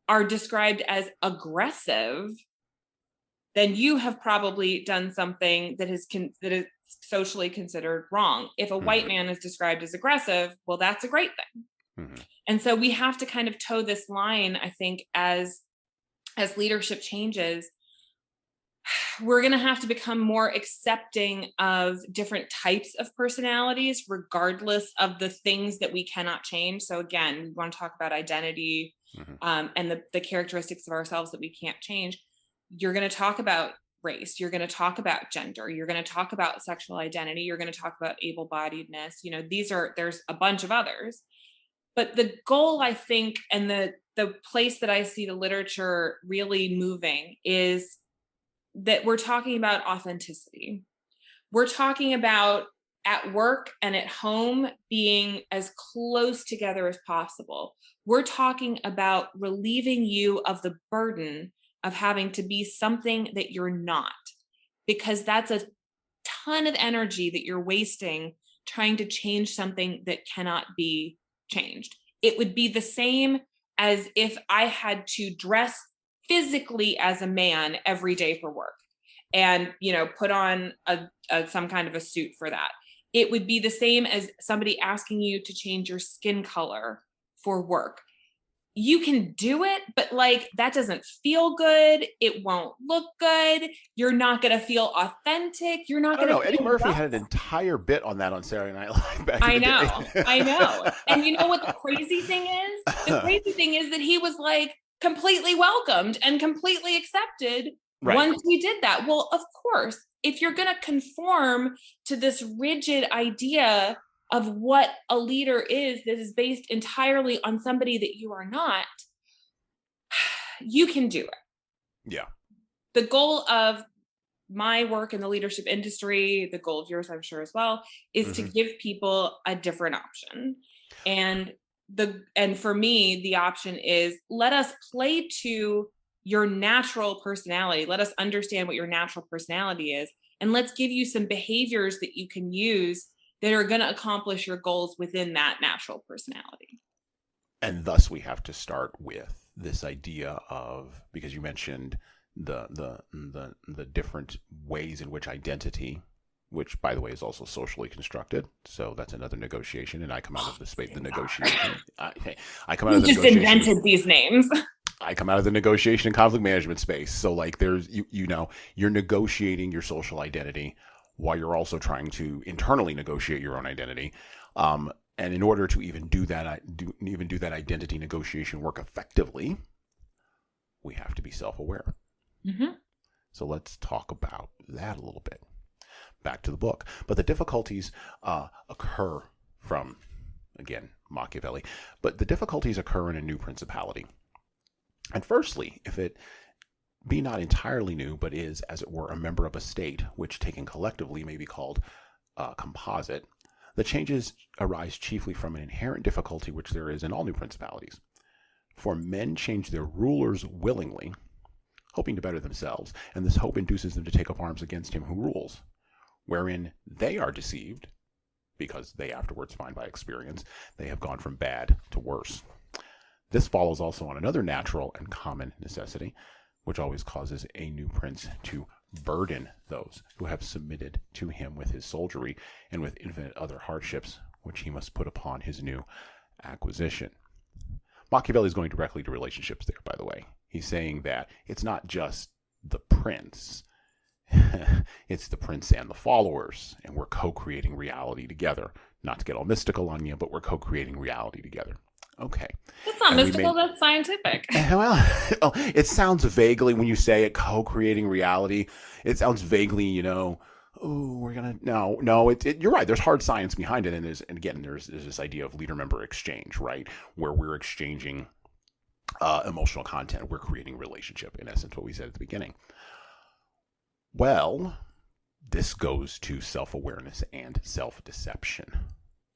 are described as aggressive, then you have probably done something that is socially considered wrong. If a white man is described as aggressive, well, that's a great thing. And so we have to kind of toe this line, I think, as leadership changes. We're going to have to become more accepting of different types of personalities, regardless of the things that we cannot change. So again, we want to talk about identity and the characteristics of ourselves that we can't change. You're going to talk about race. You're going to talk about gender. You're going to talk about sexual identity. You're going to talk about able-bodiedness. There's a bunch of others. But the goal, I think, and the place that I see the literature really moving is that we're talking about authenticity. We're talking about at work and at home being as close together as possible. We're talking about relieving you of the burden of having to be something that you're not, because that's a ton of energy that you're wasting trying to change something that cannot be changed. It would be the same as if I had to dress physically as a man every day for work and, put on some kind of a suit for that. It would be the same as somebody asking you to change your skin color for work. You can do it, but that doesn't feel good. It won't look good. You're not going to feel authentic. You're not going to. Eddie Murphy had an entire bit on that on Saturday Night Live back in the day. I know. And you know what the crazy thing is? The crazy thing is that he was completely welcomed and completely accepted once he did that. Well, of course, if you're going to conform to this rigid idea of what a leader is that is based entirely on somebody that you are not, you can do it. Yeah. The goal of my work in the leadership industry, the goal of yours, I'm sure as well, is to give people a different option. And for me, the option is, let us play to your natural personality. Let us understand what your natural personality is. And let's give you some behaviors that you can use that are going to accomplish your goals within that natural personality. And thus we have to start with this idea of, because you mentioned the different ways in which identity, which by the way is also socially constructed, so that's another negotiation, and I come out of the space, the negotiation. I come out of the negotiation. You just invented these names. I come out of the negotiation and conflict management space, so there's you're negotiating your social identity while you're also trying to internally negotiate your own identity. And in order to even do that identity negotiation work effectively, we have to be self-aware. So let's talk about that a little bit. Back to the book. But the difficulties occur from, again, Machiavelli, but the difficulties occur in a new principality. And firstly, if it be not entirely new, but is, as it were, a member of a state, which taken collectively may be called composite, the changes arise chiefly from an inherent difficulty which there is in all new principalities. For men change their rulers willingly, hoping to better themselves, and this hope induces them to take up arms against him who rules, wherein they are deceived, because they afterwards find by experience they have gone from bad to worse. This follows also on another natural and common necessity, which always causes a new prince to burden those who have submitted to him with his soldiery and with infinite other hardships, which he must put upon his new acquisition. Machiavelli is going directly to relationships there, by the way. He's saying that it's not just the prince, it's the prince and the followers, and we're co-creating reality together. Not to get all mystical on you, but we're co-creating reality together. Okay. That's not mystical, that's scientific. Well, it sounds vaguely, when you say it, co-creating reality, it sounds vaguely, oh, we're going to, no, you're right. There's hard science behind it. And there's this idea of leader-member exchange, right? Where we're exchanging emotional content. We're creating relationship, in essence, what we said at the beginning. Well, this goes to self-awareness and self-deception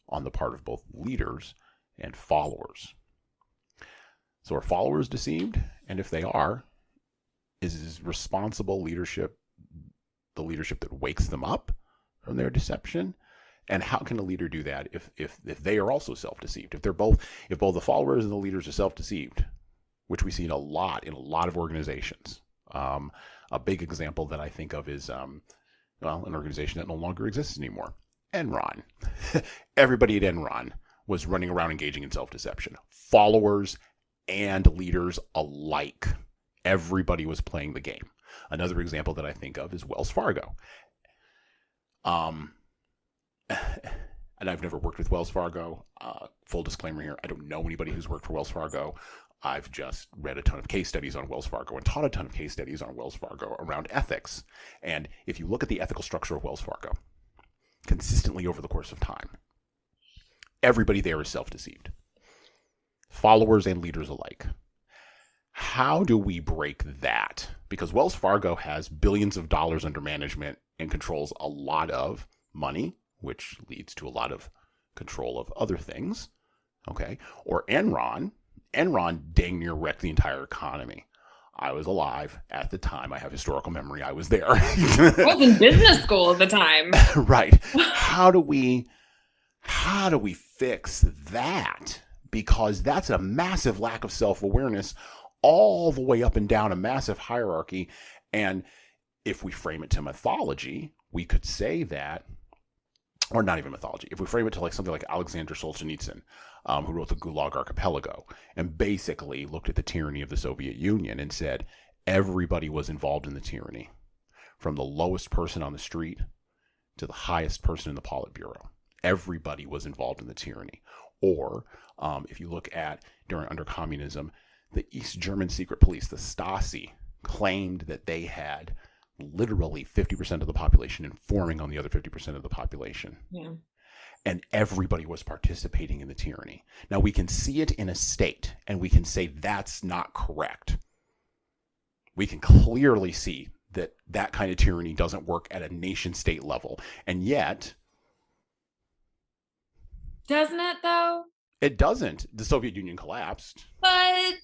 on the part of both leaders and followers. So are followers deceived? And if they are, is responsible leadership the leadership that wakes them up from their deception? And how can a leader do that if they are also self-deceived? If both the followers and the leaders are self-deceived, which we see in a lot of organizations. A big example that I think of is an organization that no longer exists anymore. Enron. Everybody at Enron was running around engaging in self-deception. Followers and leaders alike. Everybody was playing the game. Another example that I think of is Wells Fargo. And I've never worked with Wells Fargo. Full disclaimer here, I don't know anybody who's worked for Wells Fargo. I've just read a ton of case studies on Wells Fargo and taught a ton of case studies on Wells Fargo around ethics. And if you look at the ethical structure of Wells Fargo, consistently over the course of time, everybody there is self-deceived. Followers and leaders alike. How do we break that? Because Wells Fargo has billions of dollars under management and controls a lot of money, which leads to a lot of control of other things. Okay. Or Enron dang near wrecked the entire economy. I was alive at the time. I have historical memory. I was there. I was in business school at the time. Right. How do we fix that? Because that's a massive lack of self-awareness all the way up and down a massive hierarchy. And if we frame it to mythology, we could say that, or not even mythology, if we frame it to something like Alexander Solzhenitsyn, who wrote the Gulag Archipelago, and basically looked at the tyranny of the Soviet Union and said everybody was involved in the tyranny, from the lowest person on the street to the highest person in the Politburo. Everybody was involved in the tyranny. Or if you look at under communism, the East German secret police, the Stasi, claimed that they had literally 50% of the population informing on the other 50% of the population. Yeah. And everybody was participating in the tyranny. Now, we can see it in a state, and we can say that's not correct. We can clearly see that that kind of tyranny doesn't work at a nation-state level. And yet... Doesn't it, though? It doesn't. The Soviet Union collapsed. But...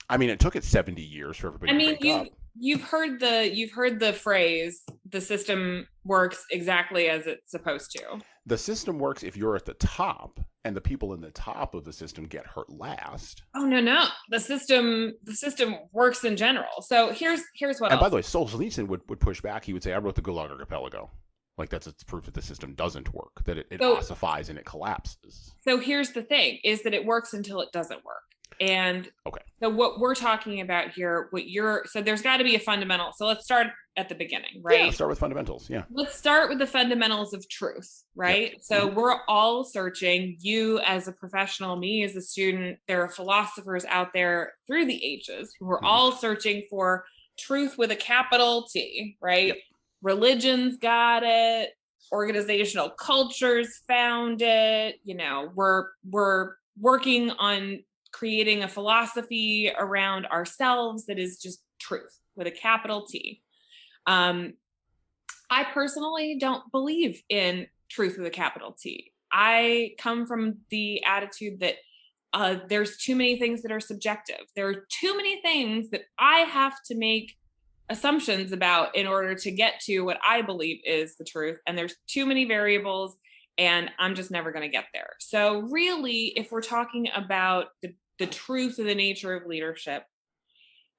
I mean, it took it 70 years for everybody to break up. You've heard the phrase, the system works exactly as it's supposed to. The system works if you're at the top, and the people in the top of the system get hurt last. Oh, no. The system works in general. So here's what And by the way, Solzhenitsyn would push back. He would say, I wrote the Gulag Archipelago. That's its proof that the system doesn't work, that it ossifies and it collapses. So here's the thing, is that it works until it doesn't work. And okay. So what we're talking about here, so there's got to be a fundamental. So let's start at the beginning, right? Yeah, let's start with fundamentals. Yeah. Let's start with the fundamentals of truth, right? Yep. So we're all searching, you as a professional, me as a student, there are philosophers out there through the ages who are all searching for truth with a capital T, right? Yep. Religion's got it. Organizational cultures found it. We're working on creating a philosophy around ourselves that is just truth with a capital T. I personally don't believe in truth with a capital T. I come from the attitude that there's too many things that are subjective. There are too many things that I have to make assumptions about in order to get to what I believe is the truth. And there's too many variables, and I'm just never going to get there. So really, if we're talking about the truth of the nature of leadership,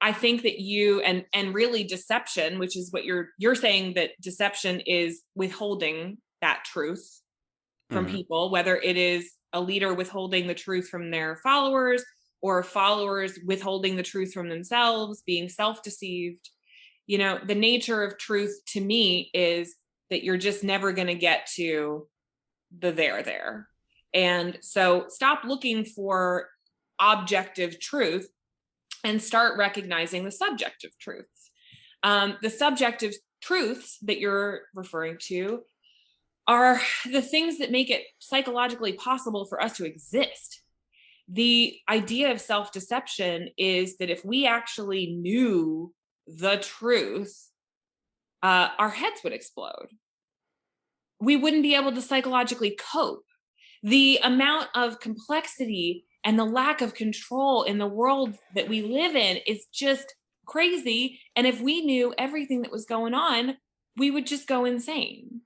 I think that you and really deception, which is what you're saying, that deception is withholding that truth from people, whether it is a leader withholding the truth from their followers or followers withholding the truth from themselves, being self-deceived. The nature of truth to me is that you're just never going to get to the there. And so stop looking for objective truth and start recognizing the subjective truths. The subjective truths that you're referring to are the things that make it psychologically possible for us to exist. The idea of self-deception is that if we actually knew the truth, our heads would explode. We wouldn't be able to psychologically cope. The amount of complexity and the lack of control in the world that we live in is just crazy. And if we knew everything that was going on, we would just go insane.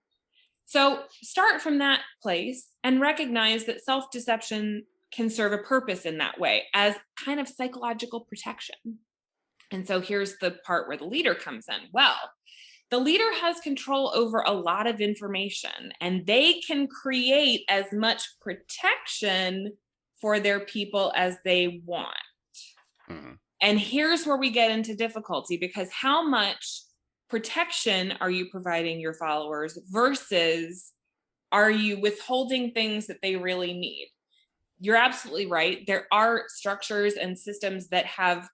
So start from that place and recognize that self-deception can serve a purpose in that way as kind of psychological protection. And so here's the part where the leader comes in. Well, the leader has control over a lot of information, and they can create as much protection for their people as they want. And here's where we get into difficulty, because how much protection are you providing your followers versus are you withholding things that they really need? You're absolutely right. There are structures and systems that have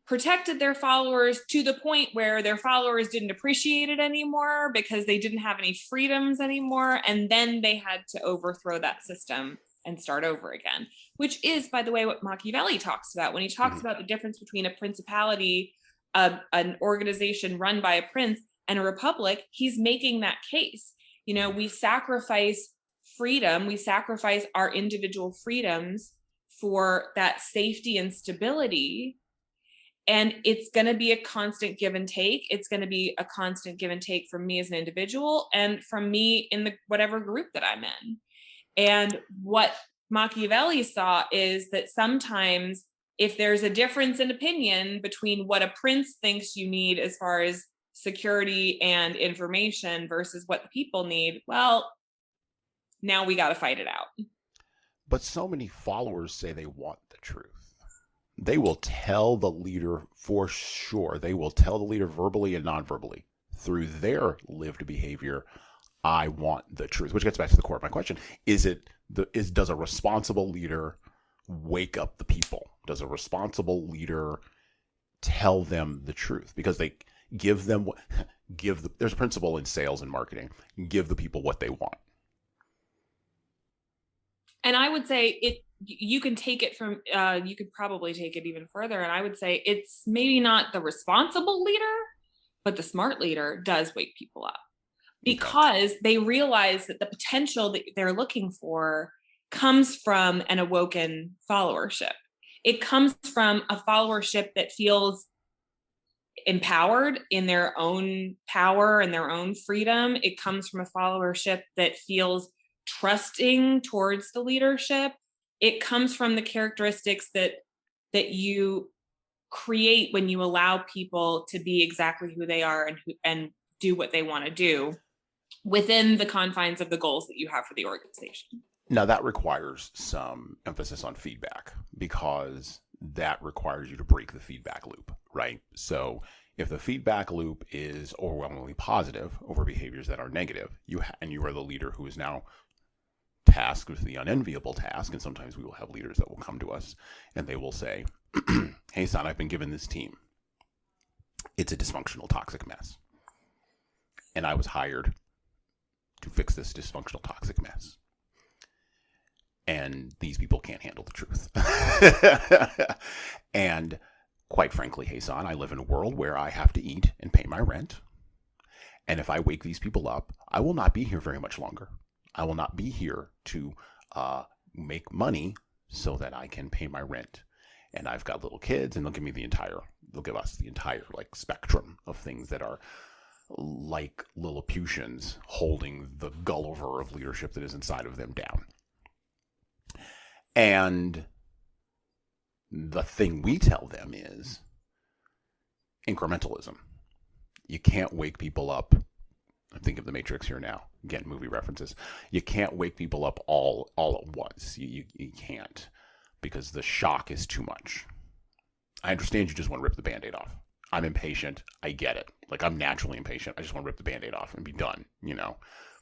protected their followers to the point where their followers didn't appreciate it anymore because they didn't have any freedoms anymore. And then they had to overthrow that system and start over again, which is, by the way, what Machiavelli talks about when he talks about the difference between a principality, an organization run by a prince, and a republic. He's making that case. We sacrifice freedom, we sacrifice our individual freedoms for that safety and stability. And it's going to be a constant give and take. It's going to be a constant give and take from me as an individual and from me in the whatever group that I'm in. And what Machiavelli saw is that sometimes if there's a difference in opinion between what a prince thinks you need as far as security and information versus what the people need, well, now we got to fight it out. But so many followers say they want the truth. They will tell the leader for sure. They will tell the leader verbally and non-verbally through their lived behavior, I want the truth, which gets back to the core of my question. Does a responsible leader wake up the people? Does a responsible leader tell them the truth? Because they there's a principle in sales and marketing, give the people what they want. And I would say you can take it from, you could probably take it even further. And I would say it's maybe not the responsible leader, but the smart leader does wake people up because they realize that the potential that they're looking for comes from an awoken followership. It comes from a followership that feels empowered in their own power and their own freedom. It comes from a followership that feels trusting towards the leadership. It comes from the characteristics that you create when you allow people to be exactly who they are and do what they want to do within the confines of the goals that you have for the organization. Now that requires some emphasis on feedback, because that requires you to break the feedback loop, right? So if the feedback loop is overwhelmingly positive over behaviors that are negative, and you are the leader who is now tasked with the unenviable task, and sometimes we will have leaders that will come to us and they will say, hey son, I've been given this team. It's a dysfunctional, toxic mess. And I was hired to fix this dysfunctional, toxic mess. And these people can't handle the truth. And quite frankly, hey son, I live in a world where I have to eat and pay my rent. And if I wake these people up, I will not be here very much longer. I will not be here to make money so that I can pay my rent. And I've got little kids, and they'll give us the entire like spectrum of things that are like Lilliputians holding the Gulliver of leadership that is inside of them down. And The thing we tell them is incrementalism. You can't wake people up. I'm thinking of the Matrix here now. Again, movie references. You can't wake people up all at once. You can't, because the shock is too much. I understand you just want to rip the Band-Aid off. I'm impatient. I get it. Like, I'm naturally impatient. I just want to rip the Band-Aid off and be done,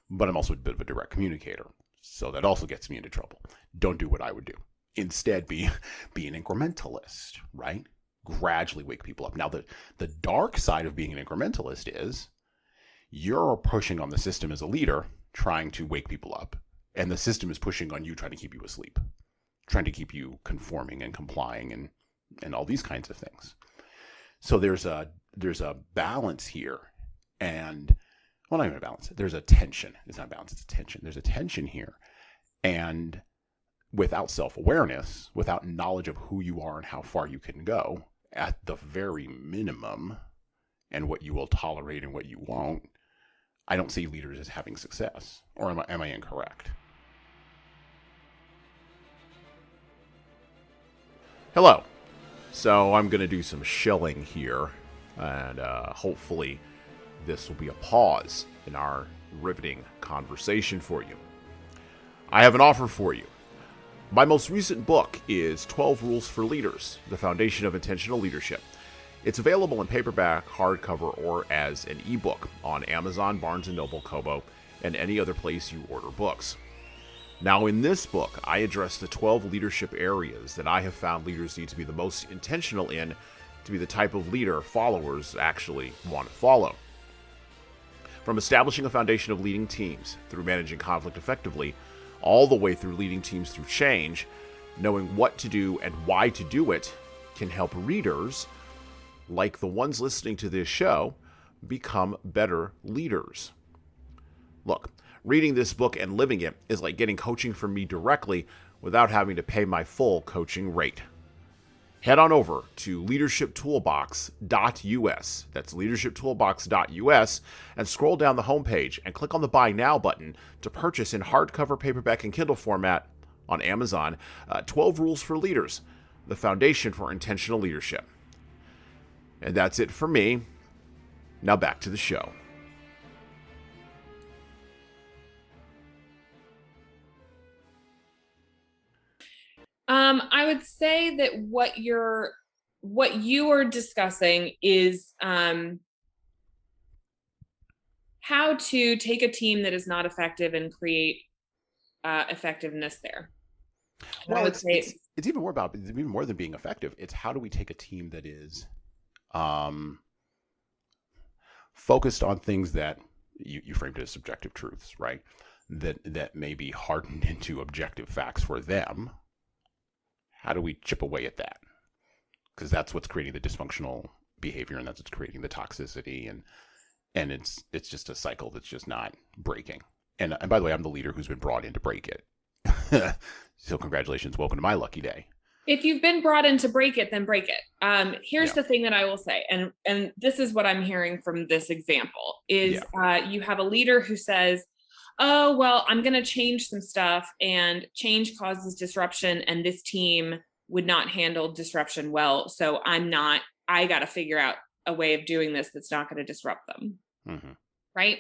But I'm also a bit of a direct communicator. So that also gets me into trouble. Don't do what I would do. Instead, be an incrementalist, right? Gradually wake people up. Now, the dark side of being an incrementalist is you're pushing on the system as a leader, trying to wake people up. And the system is pushing on you, trying to keep you asleep, trying to keep you conforming and complying and all these kinds of things. So there's a balance here. And, well, not even a balance. There's a tension. It's not a balance, it's a tension. There's a tension here. And without self-awareness, without knowledge of who you are and how far you can go, at the very minimum, and what you will tolerate and what you won't, I don't see leaders as having success. Or am I incorrect? Hello. So I'm going to do some shilling here, and hopefully this will be a pause in our riveting conversation for you. I have an offer for you. My most recent book is 12 Rules for Leaders, the Foundation of Intentional Leadership. It's available in paperback, hardcover, or as an ebook on Amazon, Barnes & Noble, Kobo, and any other place you order books. Now, in this book, I address the 12 leadership areas that I have found leaders need to be the most intentional in to be the type of leader followers actually want to follow. From establishing a foundation of leading teams through managing conflict effectively, all the way through leading teams through change, knowing what to do and why to do it can help readers, like the ones listening to this show, become better leaders. Look, reading this book and living it is like getting coaching from me directly without having to pay my full coaching rate. Head on over to leadershiptoolbox.us. That's leadershiptoolbox.us, and scroll down the homepage and click on the Buy Now button to purchase in hardcover, paperback, and Kindle format on Amazon 12 Rules for Leaders, the foundation for intentional leadership. And that's it for me. Now back to the show. I would say that what you are discussing is how to take a team that is not effective and create effectiveness there. Well, it's even more about, it's even more than being effective. It's how do we take a team that is focused on things that you framed it as subjective truths, right? That may be hardened into objective facts for them. How do we chip away at that? Because that's what's creating the dysfunctional behavior, and that's what's creating the toxicity, and it's just a cycle that's just not breaking. And by the way, I'm the leader who's been brought in to break it. So congratulations, welcome to my lucky day. If you've been brought in to break it, then break it. Here's the thing that I will say, and this is what I'm hearing from this example, is you have a leader who says, oh, well, I'm going to change some stuff, and change causes disruption, and this team would not handle disruption well. So I got to figure out a way of doing this that's not going to disrupt them. Mm-hmm. Right?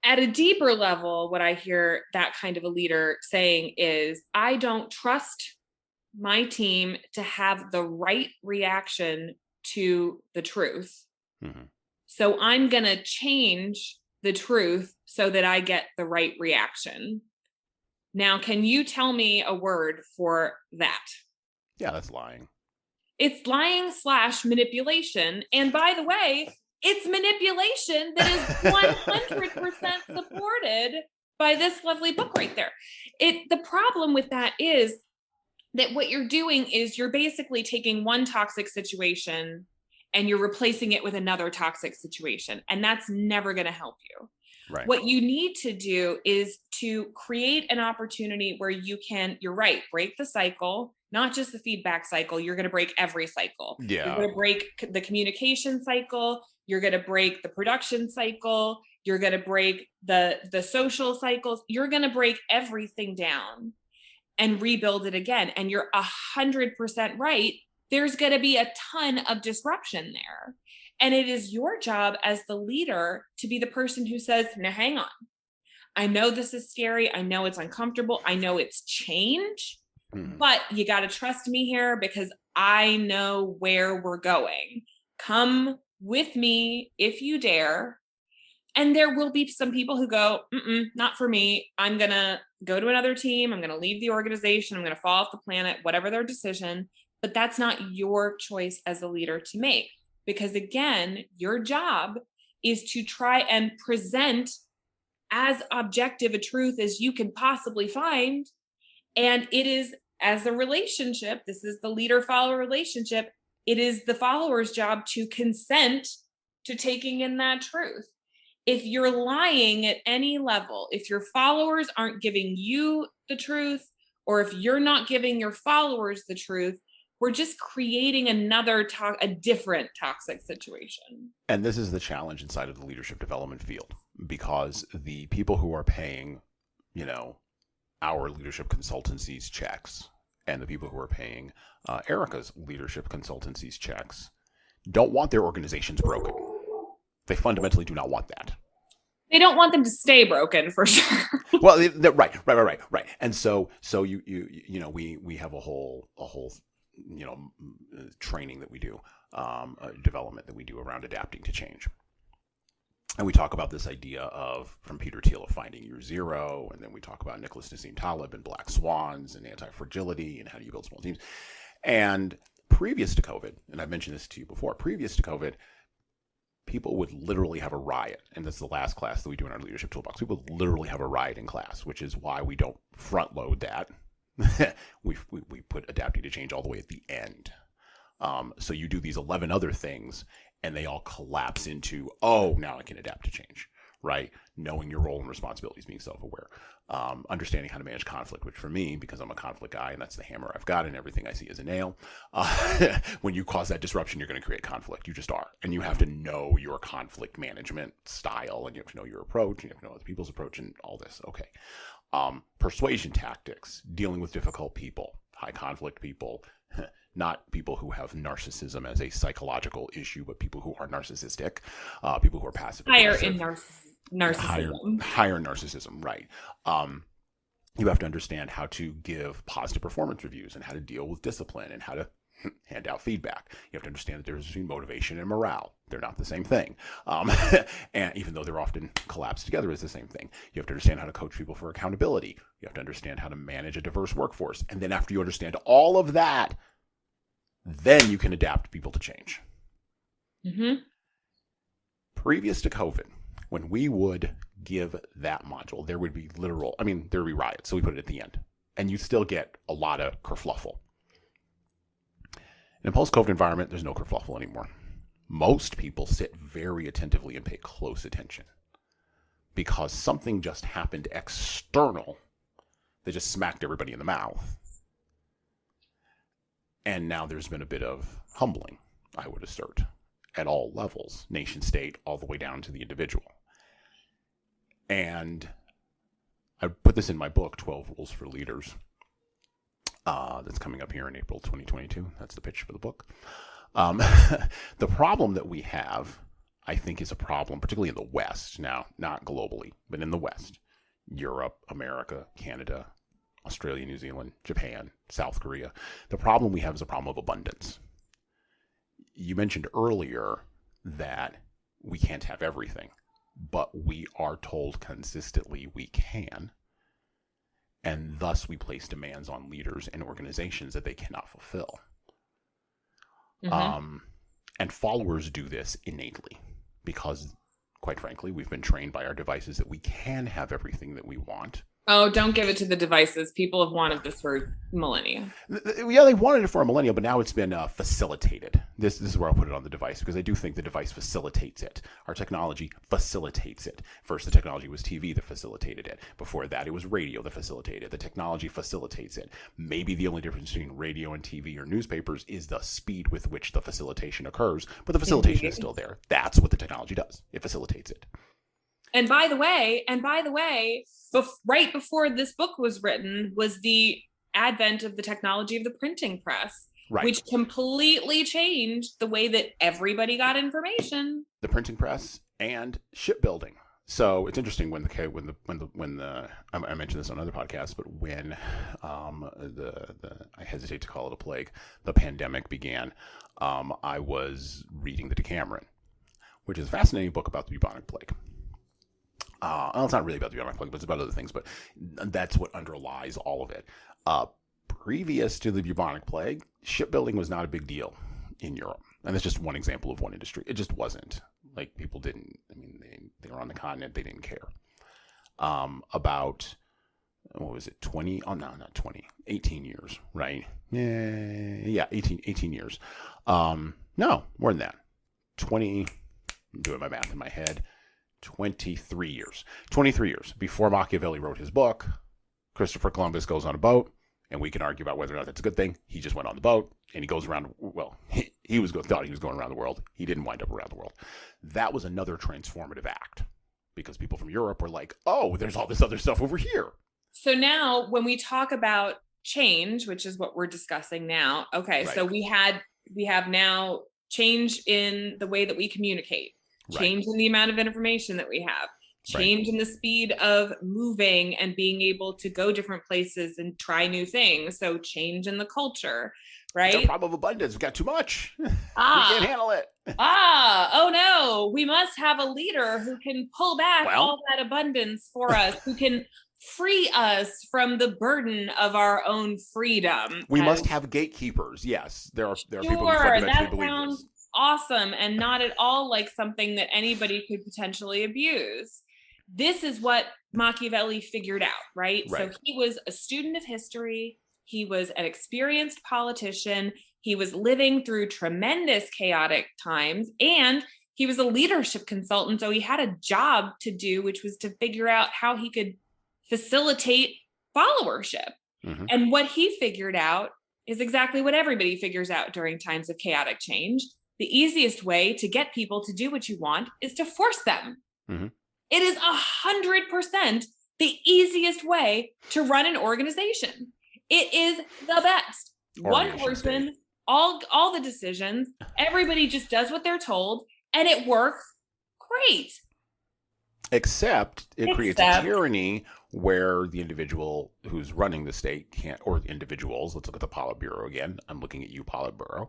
At a deeper level, what I hear that kind of a leader saying is, I don't trust my team to have the right reaction to the truth. Mm-hmm. So I'm going to change the truth so that I get the right reaction. Now, can you tell me a word for that? Yeah, that's lying. It's lying / manipulation. And by the way, it's manipulation that is 100% supported by this lovely book right there. The problem with that is that what you're doing is you're basically taking one toxic situation and you're replacing it with another toxic situation. And that's never going to help you. Right. What you need to do is to create an opportunity where you can, you're right, break the cycle, not just the feedback cycle. You're going to break every cycle. Yeah. You're going to break the communication cycle. You're going to break the production cycle. You're going to break the social cycles. You're going to break everything down. and rebuild it again. And you're 100% right. There's going to be a ton of disruption there. And it is your job as the leader to be the person who says, now hang on. I know this is scary. I know it's uncomfortable. I know it's change, but you got to trust me here because I know where we're going. Come with me if you dare. And there will be some people who go, not for me. I'm going to go to another team. I'm going to leave the organization. I'm going to fall off the planet, whatever their decision. But that's not your choice as a leader to make. Because again, your job is to try and present as objective a truth as you can possibly find. And it is, as a relationship, this is the leader-follower relationship, it is the follower's job to consent to taking in that truth. If you're lying at any level, if your followers aren't giving you the truth, or if you're not giving your followers the truth, we're just creating a different toxic situation. And this is the challenge inside of the leadership development field, because the people who are paying, our leadership consultancies checks, and the people who are paying Erika's leadership consultancies checks don't want their organizations broken. They fundamentally do not want that. They don't want them to stay broken, for sure. Well, right. And so we have a whole training that we do, development that we do around adapting to change. And we talk about this idea of, from Peter Thiel, of finding your zero. And then we talk about Nicholas Nassim Taleb and black swans and anti-fragility and how do you build small teams. And previous to COVID, and I've mentioned this to you before, previous to COVID, people would literally have a riot. And this is the last class that we do in our leadership toolbox. People would literally have a riot in class, which is why we don't front load that. we put adapting to change all the way at the end. So you do these 11 other things and they all collapse into, now I can adapt to change, right? Knowing your role and responsibilities, being self-aware, understanding how to manage conflict, which for me, because I'm a conflict guy and that's the hammer I've got and everything I see is a nail. When you cause that disruption, you're going to create conflict. You just are. And you have to know your conflict management style, and you have to know your approach, and you have to know other people's approach and all this. Okay. Persuasion tactics, dealing with difficult people, high conflict people, not people who have narcissism as a psychological issue, but people who are narcissistic, people who are passive. Higher in narcissism. Higher narcissism, right. You have to understand how to give positive performance reviews and how to deal with discipline and how to hand out feedback. You have to understand the difference between motivation and morale. They're not the same thing. And even though they're often collapsed together as the same thing, you have to understand how to coach people for accountability. You have to understand how to manage a diverse workforce. And then after you understand all of that, then you can adapt people to change. Mm-hmm. Previous to COVID, when we would give that module, there would be there would be riots. So we put it at the end. And you still get a lot of kerfluffle. In a post-COVID environment, there's no kerfluffle anymore. Most people sit very attentively and pay close attention because something just happened external that just smacked everybody in the mouth. And now there's been a bit of humbling, I would assert, at all levels, nation state, all the way down to the individual. And I put this in my book, 12 Rules for Leaders. That's coming up here in April 2022. That's the pitch for the book. The problem that we have, I think, is a problem, particularly in the West now, not globally, but in the West, Europe, America, Canada, Australia, New Zealand, Japan, South Korea. The problem we have is a problem of abundance. You mentioned earlier that we can't have everything, but we are told consistently we can. And thus we place demands on leaders and organizations that they cannot fulfill. Mm-hmm. And followers do this innately because, quite frankly, we've been trained by our devices that we can have everything that we want. Oh, don't give it to the devices. People have wanted this for millennia. Yeah, they wanted it for a millennia, but now it's been facilitated. This is where I'll put it on the device, because I do think the device facilitates it. Our technology facilitates it. First, the technology was TV that facilitated it. Before that, it was radio that facilitated it. The technology facilitates it. Maybe the only difference between radio and TV or newspapers is the speed with which the facilitation occurs, but the facilitation is still there. That's what the technology does. It facilitates it. And by the way, right before this book was written was the advent of the technology of the printing press, Right. which completely changed the way that everybody got information. The printing press and shipbuilding. So it's interesting when I mentioned this on other podcasts, but when I hesitate to call it a plague, the pandemic began, I was reading the Decameron, which is a fascinating book about the bubonic plague. Well, it's not really about the bubonic plague, but it's about other things, but that's what underlies all of it. Previous to the bubonic plague, shipbuilding was not a big deal in Europe. And that's just one example of one industry. It just wasn't. Like, people didn't, I mean, they were on the continent, they didn't care. About, what was it, 20? Oh, no, not 20. 18 years, right? Yeah, 18 years. No, more than that. 20, I'm doing my math in my head. 23 years. 23 years. Before Machiavelli wrote his book, Christopher Columbus goes on a boat, and we can argue about whether or not that's a good thing. He just went on the boat, and he goes around, well, thought he was going around the world. He didn't wind up around the world. That was another transformative act, because people from Europe were like, oh, there's all this other stuff over here. So now when we talk about change, which is what we're discussing now, okay, right. So we have now change in the way that we communicate, change in the amount of information that we have, change in the speed of moving and being able to go different places and try new things. So change in the culture, right? It's a problem of abundance. We've got too much. We can't handle it. Oh no. We must have a leader who can pull back all that abundance for us, who can free us from the burden of our own freedom. We must have gatekeepers. Yes. There are people who fundamentally believe this. Awesome, and not at all like something that anybody could potentially abuse. This is what Machiavelli figured out, right? So he was a student of history. He was an experienced politician. He was living through tremendous chaotic times, and he was a leadership consultant. So he had a job to do, which was to figure out how he could facilitate followership. Mm-hmm. And what he figured out is exactly what everybody figures out during times of chaotic change. The easiest way to get people to do what you want is to force them. Mm-hmm. It is 100% the easiest way to run an organization. It is the best. One person, all the decisions, everybody just does what they're told, and it works great. Except it creates a tyranny where the individual who's running the state can't, or the individuals, let's look at the Politburo again. I'm looking at you, Politburo,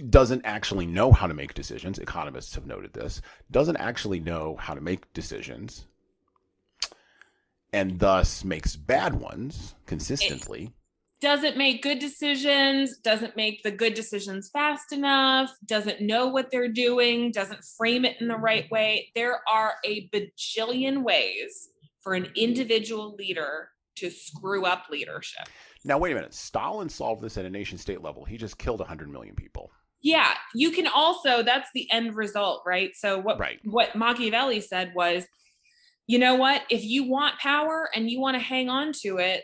doesn't actually know how to make decisions. Economists have noted this. Doesn't actually know how to make decisions, and thus makes bad ones consistently. Doesn't make good decisions, doesn't make the good decisions fast enough, doesn't know what they're doing, doesn't frame it in the right way. There are a bajillion ways for an individual leader to screw up leadership. Now, wait a minute. Stalin solved this at a nation state level. He just killed 100 million people. Yeah, you can also, that's the end result, right? So what Machiavelli said was, you know what? If you want power and you want to hang on to it,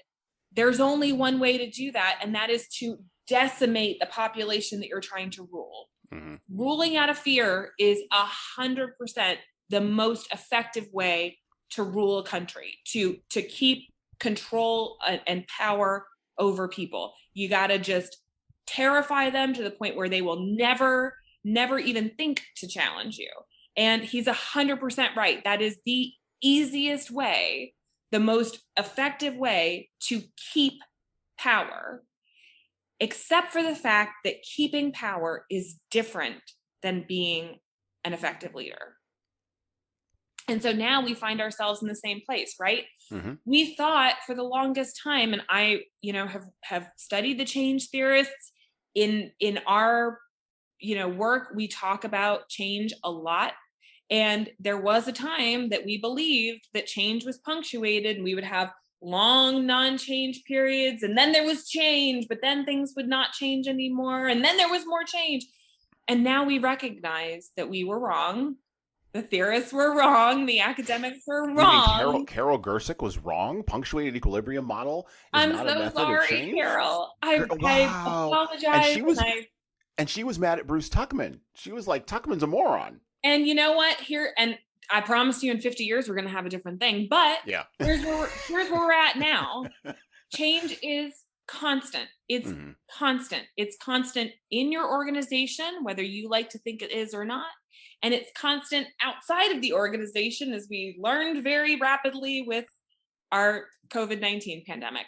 there's only one way to do that, and that is to decimate the population that you're trying to rule. Mm-hmm. Ruling out of fear is 100% the most effective way to rule a country, to keep control and power over people. You got to just terrify them to the point where they will never even think to challenge you. And he's 100% right. That is the easiest way, the most effective way to keep power, except for the fact that keeping power is different than being an effective leader. And so now we find ourselves in the same place, right? Mm-hmm. We thought for the longest time, and I, have studied the change theorists in our, work. We talk about change a lot. And there was a time that we believed that change was punctuated, and we would have long non-change periods. And then there was change, but then things would not change anymore. And then there was more change. And now we recognize that we were wrong. The theorists were wrong. The academics were wrong. You mean Carol Gersick was wrong? Punctuated equilibrium model is not a method of change? Carol. I apologize. And she was mad at Bruce Tuckman. She was like, Tuckman's a moron. And you know what? And I promise you in 50 years, we're going to have a different thing. But here's where we're at now. Change is constant. It's constant. It's constant in your organization, whether you like to think it is or not. And it's constant outside of the organization, as we learned very rapidly with our COVID-19 pandemic.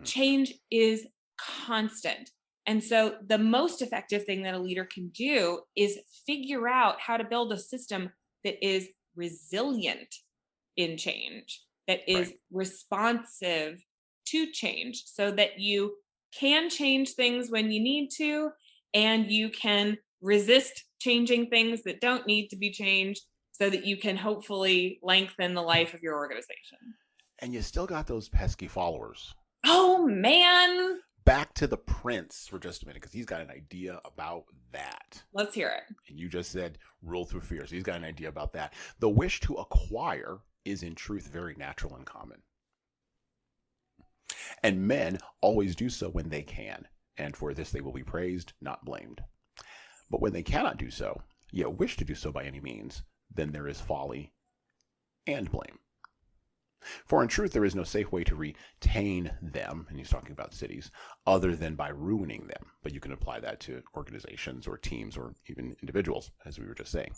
Change is constant. And so the most effective thing that a leader can do is figure out how to build a system that is resilient in change, that is responsive to change, so that you can change things when you need to, and you can resist changing things that don't need to be changed, so that you can hopefully lengthen the life of your organization. And you still got those pesky followers. Oh, man. Back to the prince for just a minute, because he's got an idea about that. Let's hear it. And you just said rule through fear. So he's got an idea about that. The wish to acquire is in truth very natural and common. And men always do so when they can. And for this they will be praised, not blamed. But when they cannot do so, yet wish to do so by any means, then there is folly and blame. For in truth, there is no safe way to retain them, and he's talking about cities, other than by ruining them. But you can apply that to organizations or teams or even individuals, as we were just saying.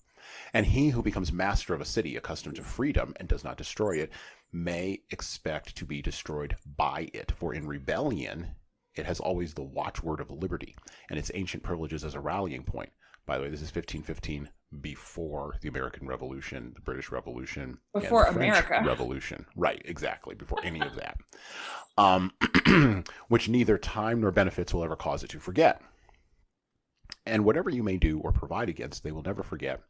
And he who becomes master of a city, accustomed to freedom, and does not destroy it, may expect to be destroyed by it. For in rebellion, it has always the watchword of liberty, and its ancient privileges as a rallying point. By the way, this is 1515, before the American Revolution, the British Revolution, before and the French America Revolution. Right, exactly, before any of that. Which neither time nor benefits will ever cause it to forget. And whatever you may do or provide against, they will never forget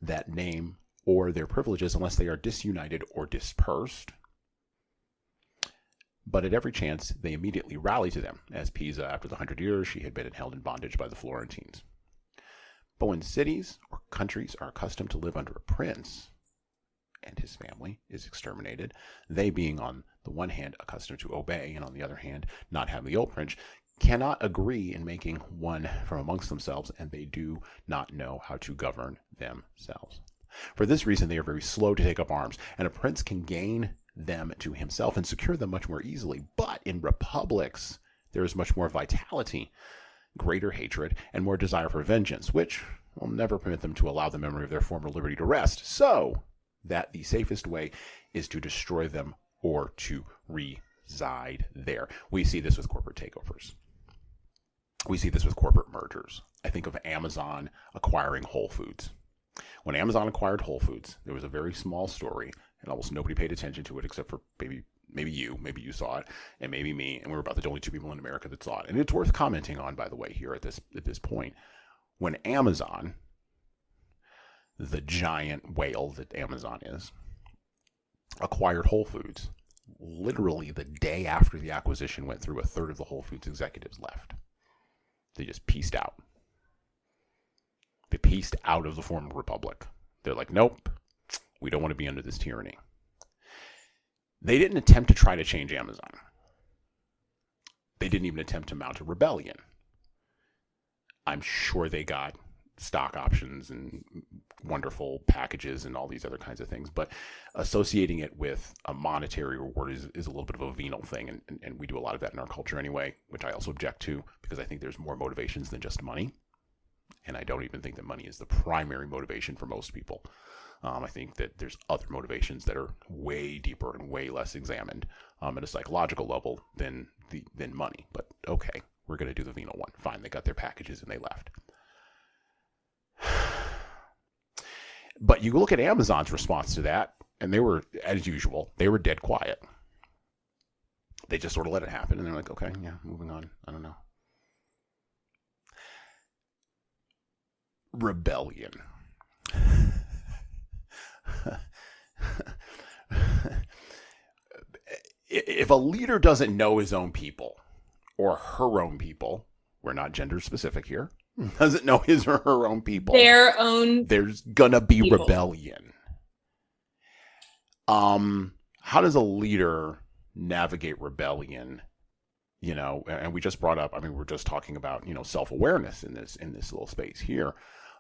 that name or their privileges unless they are disunited or dispersed. But at every chance, they immediately rally to them, as Pisa, after the 100 years she had been held in bondage by the Florentines. But when cities or countries are accustomed to live under a prince, and his family is exterminated, they being on the one hand accustomed to obey, and on the other hand not having the old prince, cannot agree in making one from amongst themselves, and they do not know how to govern themselves. For this reason they are very slow to take up arms, and a prince can gain them to himself and secure them much more easily. But in republics there is much more vitality, greater hatred, and more desire for vengeance, which will never permit them to allow the memory of their former liberty to rest, so that the safest way is to destroy them or to reside there. We see this with corporate takeovers. We see this with corporate mergers. I think of Amazon acquiring Whole Foods. When Amazon acquired Whole Foods, there was a very small story, and almost nobody paid attention to it except for maybe you saw it, and maybe me, and we were about the only two people in America that saw it. And it's worth commenting on, by the way, here at this point. When Amazon, the giant whale that Amazon is, acquired Whole Foods, literally the day after the acquisition went through, a third of the Whole Foods executives left. They just pieced out. They pieced out of the former republic. They're like, nope, we don't want to be under this tyranny. They didn't attempt to try to change Amazon. They didn't even attempt to mount a rebellion. I'm sure they got stock options and wonderful packages and all these other kinds of things, but associating it with a monetary reward is a little bit of a venal thing, and we do a lot of that in our culture anyway, which I also object to, because I think there's more motivations than just money, and I don't even think that money is the primary motivation for most people. I think that there's other motivations that are way deeper and way less examined at a psychological level than money. But okay, we're going to do the venal one. Fine, they got their packages and they left. But you look at Amazon's response to that, and they were, as usual, they were dead quiet. They just sort of let it happen, and they're like, okay, yeah, moving on. I don't know. Rebellion. If a leader doesn't know his own people or her own people, we're not gender specific here, doesn't know his or her own people, there's gonna be people. Rebellion. How does a leader navigate rebellion? You know, and we just brought up, I mean, we're just talking about, you know, self-awareness in this little space here.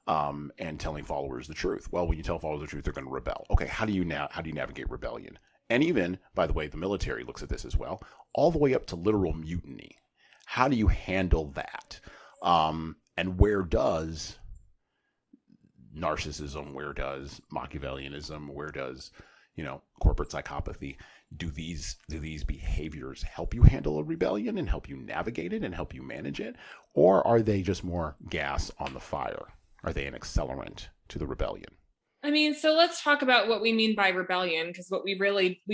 And telling followers the truth. Well, when you tell followers the truth, they're going to rebel. Okay, how do you navigate rebellion? And even, by the way, the military looks at this as well, all the way up to literal mutiny. How do you handle that? And where does narcissism, where does Machiavellianism, where does, corporate psychopathy, do these behaviors help you handle a rebellion and help you navigate it and help you manage it? Or are they just more gas on the fire? Are they an accelerant to the rebellion? I mean, so let's talk about what we mean by rebellion, because what we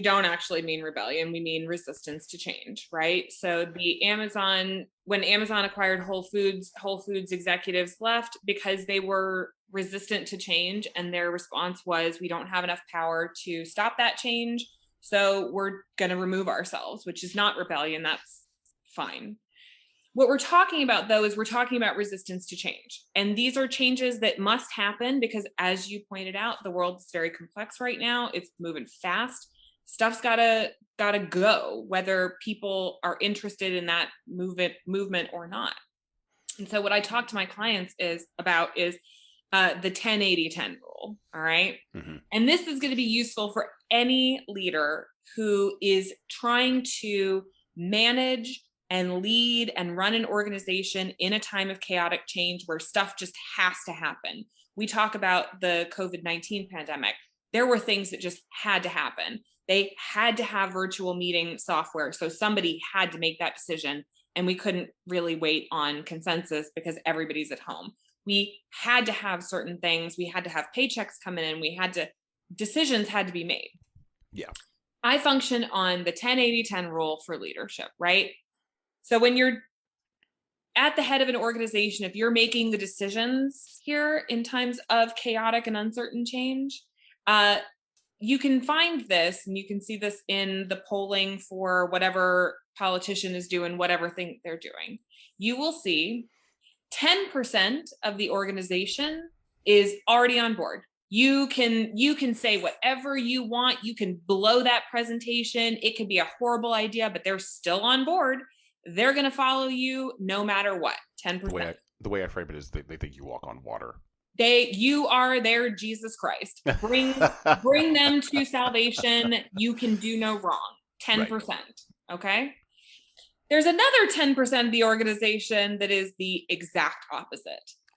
don't actually mean rebellion. We mean resistance to change, right? So when Amazon acquired Whole Foods executives left because they were resistant to change. And their response was, we don't have enough power to stop that change. So we're going to remove ourselves, which is not rebellion. That's fine. What we're talking about, though, is we're talking about resistance to change. And these are changes that must happen because, as you pointed out, the world is very complex right now. It's moving fast. Stuff's gotta go, whether people are interested in that movement or not. And so what I talk to my clients about is the 10-80-10 rule. All right. Mm-hmm. And this is going to be useful for any leader who is trying to manage and lead and run an organization in a time of chaotic change where stuff just has to happen. We talk about the COVID-19 pandemic. There were things that just had to happen. They had to have virtual meeting software. So somebody had to make that decision, and we couldn't really wait on consensus because everybody's at home. We had to have certain things. We had to have paychecks come in, and decisions had to be made. Yeah. I function on the 10-80-10 rule for leadership, right? So when you're at the head of an organization, if you're making the decisions here in times of chaotic and uncertain change, you can find this, and you can see this in the polling for whatever politician is doing, whatever thing they're doing. You will see 10% of the organization is already on board. You can say whatever you want. You can blow that presentation. It could be a horrible idea, but they're still on board. They're going to follow you no matter what. 10%. The way I frame it is they think you walk on water. You are their Jesus Christ. Bring them to salvation. You can do no wrong. 10%. Right. Okay. There's another 10% of the organization that is the exact opposite.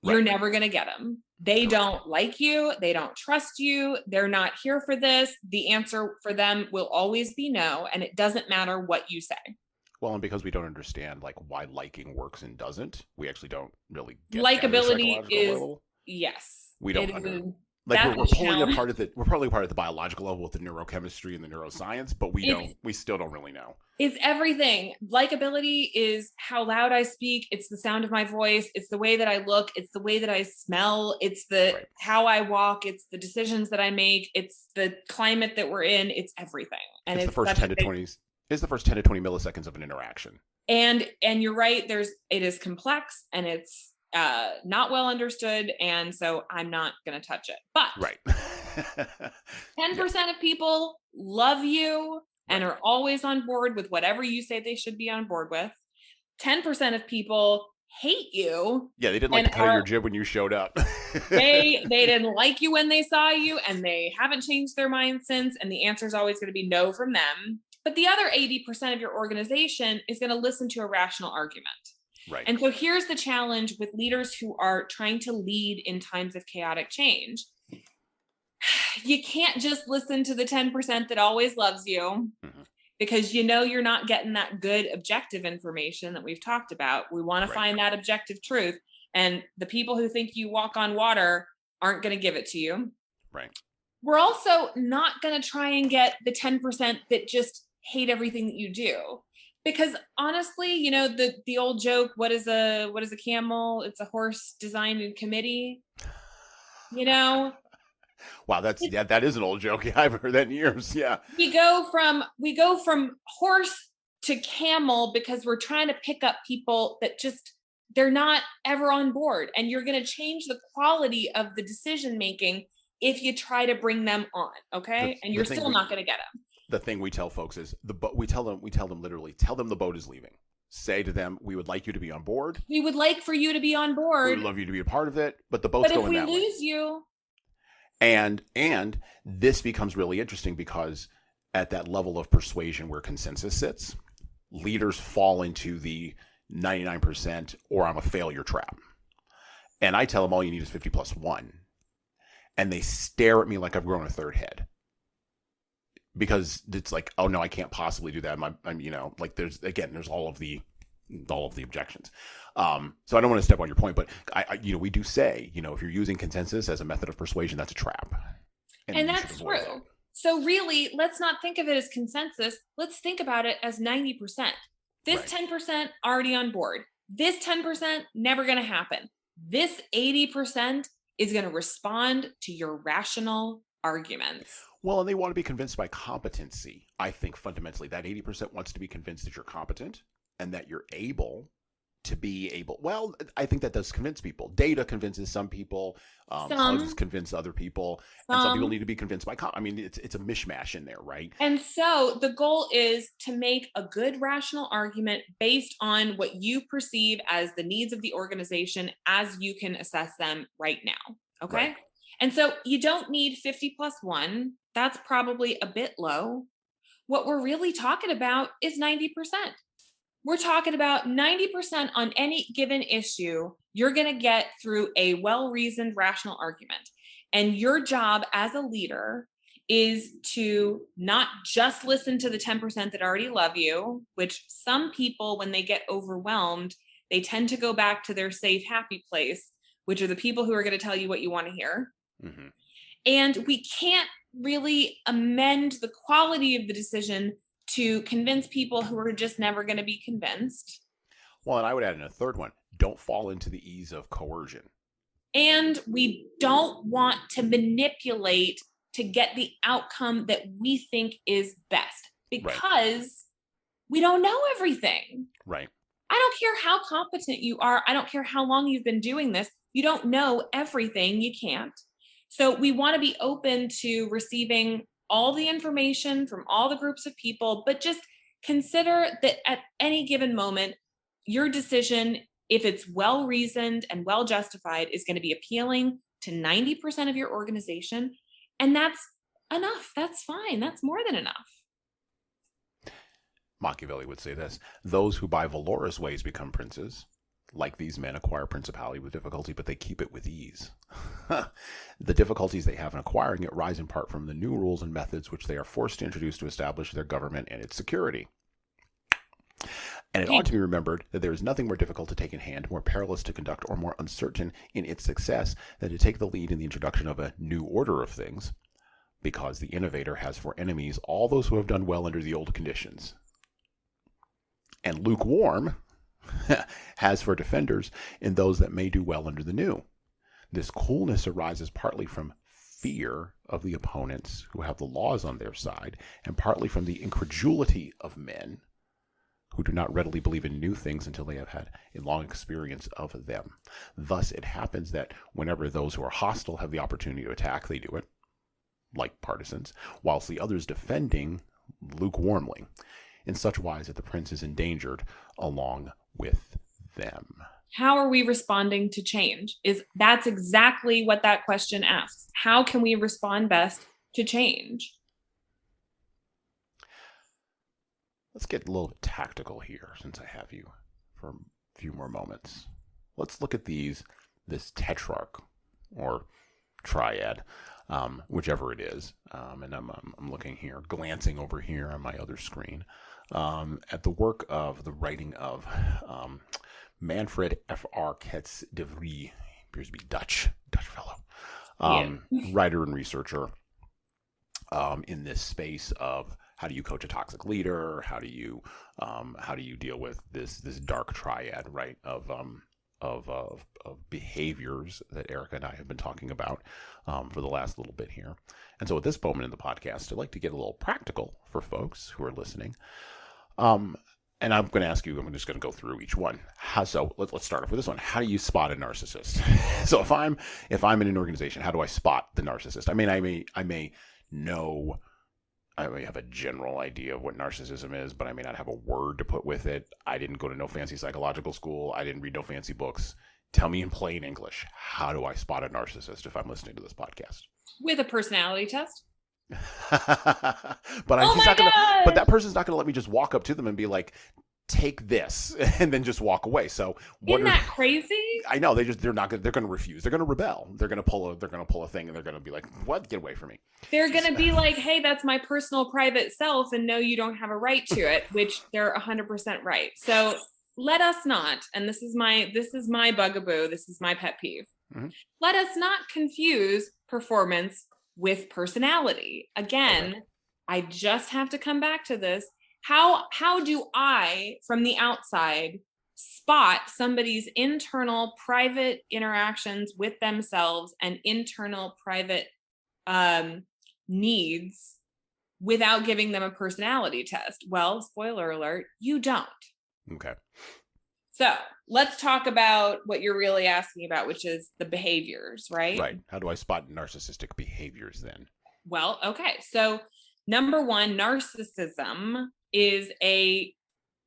Right. You're never going to get them. They don't like you. They don't trust you. They're not here for this. The answer for them will always be no. And it doesn't matter what you say. Well, and because we don't understand why liking works and doesn't, we actually don't really get likability is level. Yes. We don't we're pulling apart we're probably part of the biological level with the neurochemistry and the neuroscience, but we still don't really know. It's everything. Likability is how loud I speak. It's the sound of my voice. It's the way that I look. It's the way that I smell. It's how I walk. It's the decisions that I make. It's the climate that we're in. It's everything. And it's the first 10 to 20 milliseconds of an interaction. And you're right. It is complex, and it's not well understood, and so I'm not going to touch it. But 10% of people love you and are always on board with whatever you say they should be on board with. 10% of people hate you. Yeah, they didn't like the cut of your jib when you showed up. they didn't like you when they saw you, and they haven't changed their mind since, and the answer is always going to be no from them. But the other 80% of your organization is going to listen to a rational argument. Right. And so here's the challenge with leaders who are trying to lead in times of chaotic change. You can't just listen to the 10% that always loves you, because you're not getting that good objective information that we've talked about. We want to find that objective truth. And the people who think you walk on water aren't going to give it to you. Right. We're also not going to try and get the 10% that just hate everything that you do. Because honestly, the old joke, what is a camel? It's a horse designed in committee. Wow, that is an old joke. Yeah, I've heard that in years. Yeah. We go from horse to camel because we're trying to pick up people that they're not ever on board. And you're going to change the quality of the decision making if you try to bring them on. Okay. And you're still not going to get them. The thing we tell folks is we tell them literally, tell them the boat is leaving. Say to them, we would like you to be on board. We would like for you to be on board. We would love you to be a part of it, but the boat's going that way. But if we lose you. And this becomes really interesting because at that level of persuasion where consensus sits, leaders fall into the 99%, or I'm a failure trap. And I tell them all you need is 50 plus 1. And they stare at me like I've grown a third head. Because it's like, oh no, I can't possibly do that. I'm like there's all of the objections. So I don't want to step on your point, but we do say, if you're using consensus as a method of persuasion, that's a trap. And that's true. That. So really, let's not think of it as consensus. Let's think about it as 90%. This 10% already on board. This 10% never going to happen. This 80% is going to respond to your rational arguments. Well, and they want to be convinced by competency. I think fundamentally that 80% wants to be convinced that you're competent and that you're able to be able. Well, I think that does convince people. Data convinces some people. Hugs convince other people. And some people need to be convinced by it's a mishmash in there, right? And so the goal is to make a good rational argument based on what you perceive as the needs of the organization as you can assess them right now. Okay? Right. And so you don't need 50 plus 1. That's probably a bit low. What we're really talking about is 90%. We're talking about 90% on any given issue you're going to get through a well-reasoned rational argument. And your job as a leader is to not just listen to the 10% that already love you, which some people, when they get overwhelmed, they tend to go back to their safe, happy place, which are the people who are going to tell you what you want to hear. Mm-hmm. And we can't really amend the quality of the decision to convince people who are just never going to be convinced. Well, and I would add in a third one, don't fall into the ease of coercion. And we don't want to manipulate to get the outcome that we think is best because we don't know everything. Right. I don't care how competent you are. I don't care how long you've been doing this. You don't know everything. You can't. So we want to be open to receiving all the information from all the groups of people, but just consider that at any given moment, your decision, if it's well-reasoned and well-justified, is going to be appealing to 90% of your organization. And that's enough. That's fine. That's more than enough. Machiavelli would say this: those who by valorous ways become princes, like these men, acquire principality with difficulty, but they keep it with ease. The difficulties they have in acquiring it rise in part from the new rules and methods which they are forced to introduce to establish their government and its security. And it ought to be remembered that there is nothing more difficult to take in hand, more perilous to conduct, or more uncertain in its success than to take the lead in the introduction of a new order of things, because the innovator has for enemies all those who have done well under the old conditions. And lukewarm has for defenders in those that may do well under the new. This coolness arises partly from fear of the opponents who have the laws on their side, and partly from the incredulity of men who do not readily believe in new things until they have had a long experience of them. Thus, it happens that whenever those who are hostile have the opportunity to attack, they do it, like partisans, whilst the others defending lukewarmly, in such wise that the prince is endangered along with them. How are we responding to change? That's exactly what that question asks. How can we respond best to change? Let's get a little tactical here, since I have you for a few more moments. Let's look at this tetrarch or triad, whichever it is. And I'm looking here, glancing over here on my other screen, at the work of the writing of Manfred F.R. Ketz de Vries. He appears to be Dutch fellow, writer and researcher in this space of how do you coach a toxic leader? How do you deal with this dark triad, right, of behaviors that Erika and I have been talking about for the last little bit here. And so at this moment in the podcast, I'd like to get a little practical for folks who are listening. And I'm going to ask you, I'm just going to go through each one. So let's start off with this one. How do you spot a narcissist? So if I'm in an organization, how do I spot the narcissist? I mean, I may have a general idea of what narcissism is, but I may not have a word to put with it. I didn't go to no fancy psychological school. I didn't read no fancy books. Tell me in plain English, how do I spot a narcissist if I'm listening to this podcast? With a personality test. But that person's not going to let me just walk up to them and be like, take this and then just walk away. So isn't that crazy? I know they're going to refuse. They're going to rebel. They're going to pull a thing, and they're going to be like, what? Get away from me. They're going to be like, hey, that's my personal private self. And no, you don't have a right to it, which they're 100% right. So let us not, and this is my bugaboo. This is my pet peeve. Mm-hmm. Let us not confuse performance with personality. Again, okay. I just have to come back to this. How do I, from the outside, spot somebody's internal private interactions with themselves and internal private needs without giving them a personality test? Well, spoiler alert, you don't. Okay. So let's talk about what you're really asking about, which is the behaviors, right? Right. How do I spot narcissistic behaviors then? Well, okay. So number one, narcissism is a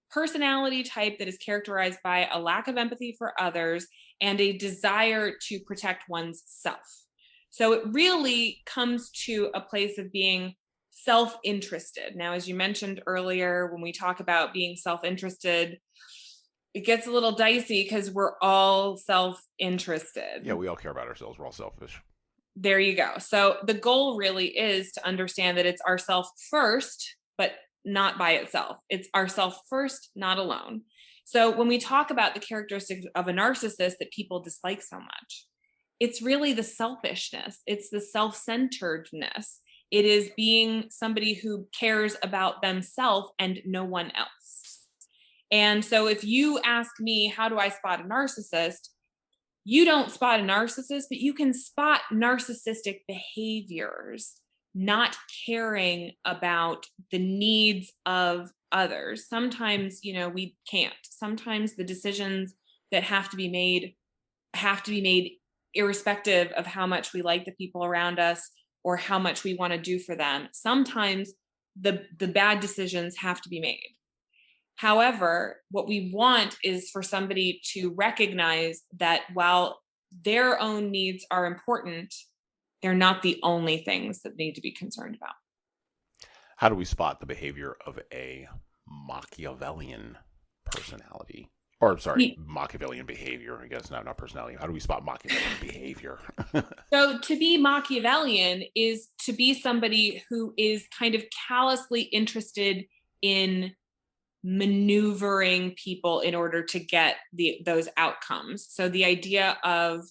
personality type that is characterized by a lack of empathy for others and a desire to protect one's self. So it really comes to a place of being self-interested. Now, as you mentioned earlier, when we talk about being self-interested, it gets a little dicey because we're all self-interested. Yeah, we all care about ourselves. We're all selfish. There you go. So the goal really is to understand that it's ourself first, but not by itself. It's ourself first, not alone. So when we talk about the characteristics of a narcissist that people dislike so much, it's really the selfishness. It's the self-centeredness. It is being somebody who cares about themselves and no one else. And so if you ask me, how do I spot a narcissist? You don't spot a narcissist, but you can spot narcissistic behaviors, not caring about the needs of others. Sometimes, we can't. Sometimes the decisions that have to be made irrespective of how much we like the people around us or how much we want to do for them. Sometimes the bad decisions have to be made. However, what we want is for somebody to recognize that while their own needs are important, they're not the only things that need to be concerned about. How do we spot the behavior of a Machiavellian personality? Or, sorry, Machiavellian behavior, I guess, not personality. How do we spot Machiavellian behavior? So to be Machiavellian is to be somebody who is kind of callously interested in maneuvering people in order to get those outcomes. So the idea of,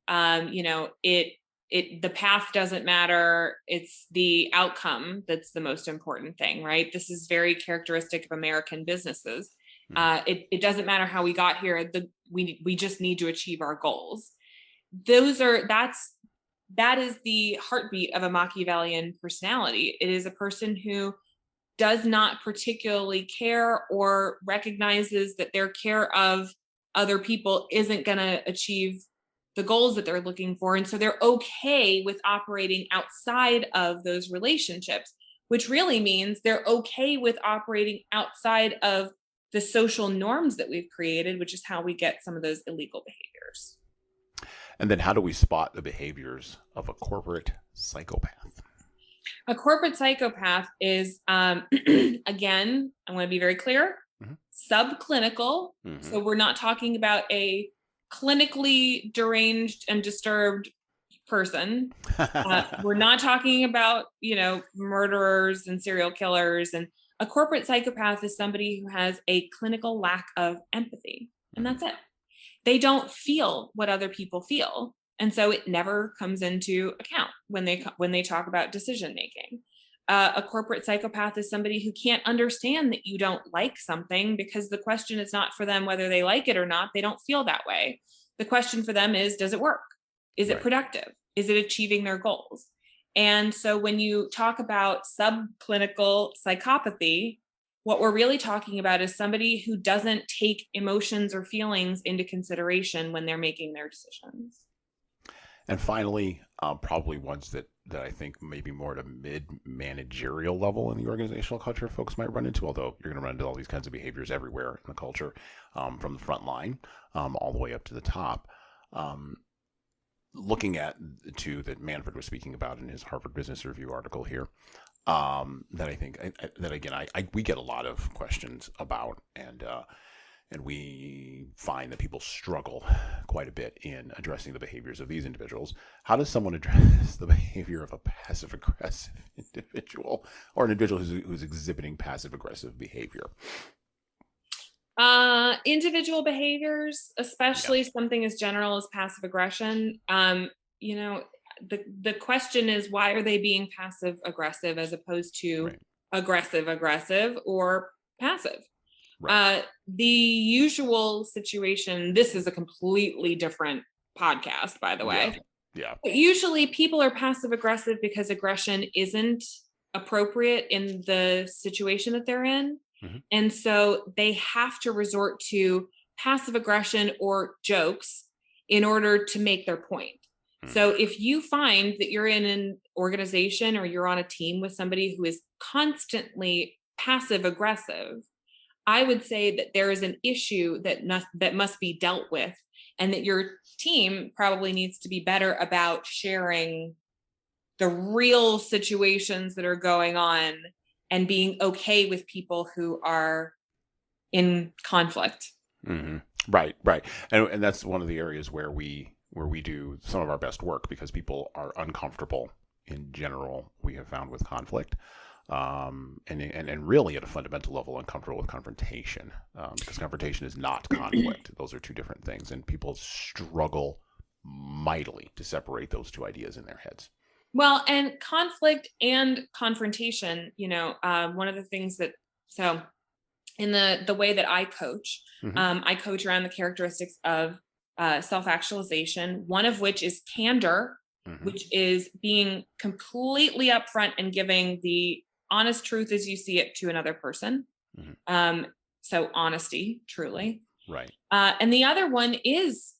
the path doesn't matter. It's the outcome that's the most important thing, right? This is very characteristic of American businesses. It doesn't matter how we got here. We just need to achieve our goals. That is the heartbeat of a Machiavellian personality. It is a person who does not particularly care or recognizes that their care of other people isn't going to achieve the goals that they're looking for. And so they're okay with operating outside of those relationships, which really means they're okay with operating outside of the social norms that we've created, which is how we get some of those illegal behaviors. And then how do we spot the behaviors of a corporate psychopath? A corporate psychopath is, again, I want to be very clear, subclinical. So we're not talking about a clinically deranged and disturbed person. We're not talking about, murderers and serial killers. And a corporate psychopath is somebody who has a clinical lack of empathy. And that's it. They don't feel what other people feel. And so it never comes into account when they talk about decision making. A corporate psychopath is somebody who can't understand that you don't like something because the question is not for them whether they like it or not. They don't feel that way. The question for them is, does it work? Is it productive? Is it achieving their goals? And so when you talk about subclinical psychopathy, what we're really talking about is somebody who doesn't take emotions or feelings into consideration when they're making their decisions. And finally, probably ones that I think maybe more at a mid-managerial level in the organizational culture folks might run into, although you're going to run into all these kinds of behaviors everywhere in the culture, from the front line all the way up to the top. Looking at the two that Manfred was speaking about in his Harvard Business Review article here, that I think that again we get a lot of questions about, and we find that people struggle quite a bit in addressing the behaviors of these individuals. How does someone address the behavior of a passive aggressive individual, or an individual who's exhibiting passive aggressive behavior? Individual behaviors, especially something as general as passive aggression. The question is, why are they being passive aggressive as opposed to aggressive or passive? Right. The usual situation, this is a completely different podcast, by the way. Yeah. But usually people are passive aggressive because aggression isn't appropriate in the situation that they're in. Mm-hmm. And so they have to resort to passive aggression or jokes in order to make their point. Mm-hmm. So if you find that you're in an organization or you're on a team with somebody who is constantly passive aggressive, I would say that there is an issue that must be dealt with, and that your team probably needs to be better about sharing the real situations that are going on and being okay with people who are in conflict. Mm-hmm. Right. And that's one of the areas where we do some of our best work, because people are uncomfortable in general, we have found, with conflict. And really at a fundamental level uncomfortable with confrontation, because confrontation is not conflict. Those are two different things, and people struggle mightily to separate those two ideas in their heads. Well, and conflict and confrontation, one of the things so in the way that I coach, mm-hmm. I coach around the characteristics of self-actualization, one of which is candor, mm-hmm. which is being completely upfront and giving the honest truth as you see it to another person. Mm-hmm. So honesty, truly. Right. And the other one is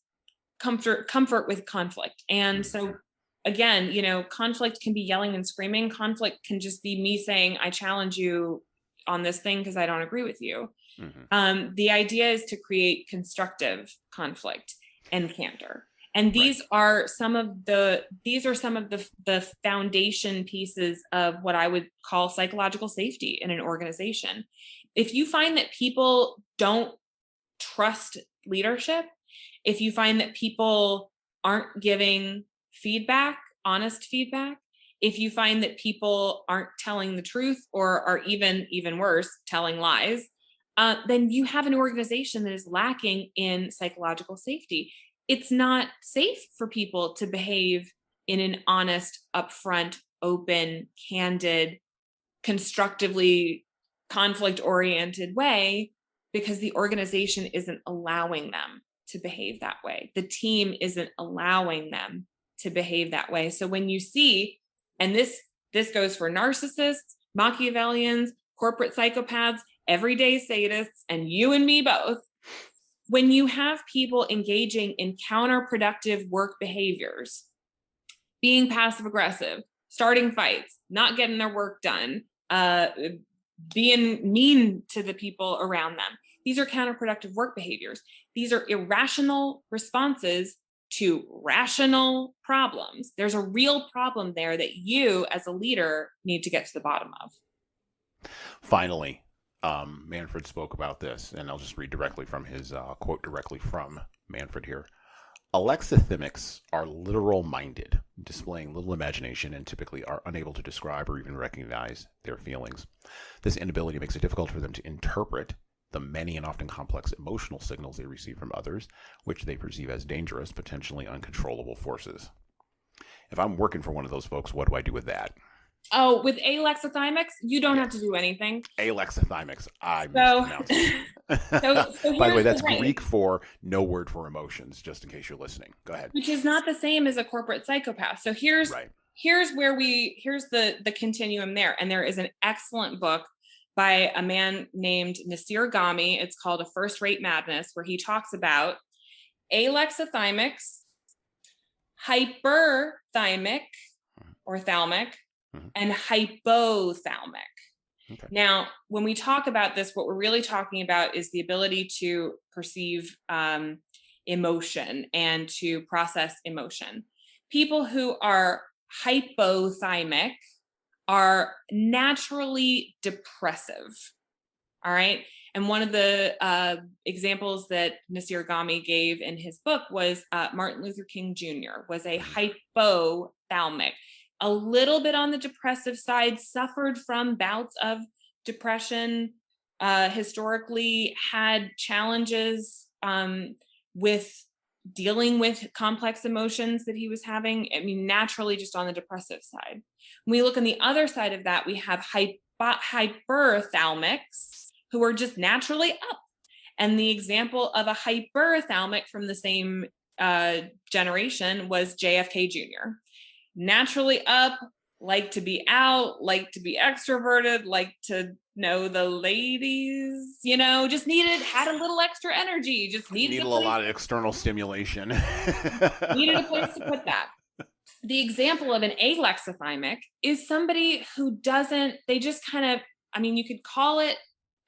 comfort with conflict. And mm-hmm. so again, conflict can be yelling and screaming. Conflict can just be me saying, I challenge you on this thing because I don't agree with you. Mm-hmm. The idea is to create constructive conflict and candor. And these are some of the foundation pieces of what I would call psychological safety in an organization. If you find that people don't trust leadership, if you find that people aren't giving feedback, honest feedback, if you find that people aren't telling the truth or are even worse, telling lies, then you have an organization that is lacking in psychological safety. It's not safe for people to behave in an honest, upfront, open, candid, constructively conflict-oriented way, because the organization isn't allowing them to behave that way. The team isn't allowing them to behave that way. So when you see, and this goes for narcissists, Machiavellians, corporate psychopaths, everyday sadists, and you and me both, when you have people engaging in counterproductive work behaviors, being passive aggressive, starting fights, not getting their work done, being mean to the people around them, these are counterproductive work behaviors. These are irrational responses to rational problems. There's a real problem there that you as a leader need to get to the bottom of. Finally, Manfred spoke about this, and I'll just read directly from his quote directly from Manfred here. Alexithymics are literal-minded, displaying little imagination, and typically are unable to describe or even recognize their feelings. This inability makes it difficult for them to interpret the many and often complex emotional signals they receive from others, which they perceive as dangerous, potentially uncontrollable forces. If I'm working for one of those folks, what do I do with that? Oh, with alexithymics, you don't have to do anything. Alexithymics, I mispronounced it. So by the way, that's Greek for no word for emotions, just in case you're listening. Go ahead. Which is not the same as a corporate psychopath. So here's the continuum there. And there is an excellent book by a man named Nasir Ghami. It's called A First-Rate Madness, where he talks about alexithymics, hyperthymic or thalmic, and hypothalamic. Okay. Now, when we talk about this, what we're really talking about is the ability to perceive emotion and to process emotion. People who are hypothymic are naturally depressive. All right. And one of the examples that Nasir Ghami gave in his book was Martin Luther King Jr. was a hypothalamic, a little bit on the depressive side, suffered from bouts of depression, historically had challenges with dealing with complex emotions that he was having. I mean, naturally just on the depressive side. When we look on the other side of that, we have hyperthalamics who are just naturally up. And the example of a hyperthalamic from the same generation was JFK Jr. Naturally up, like to be out, like to be extroverted, like to know the ladies, just had a little extra energy, just needed a lot of external stimulation. Needed a place to put that. The example of an alexithymic is somebody who they just kind of, you could call it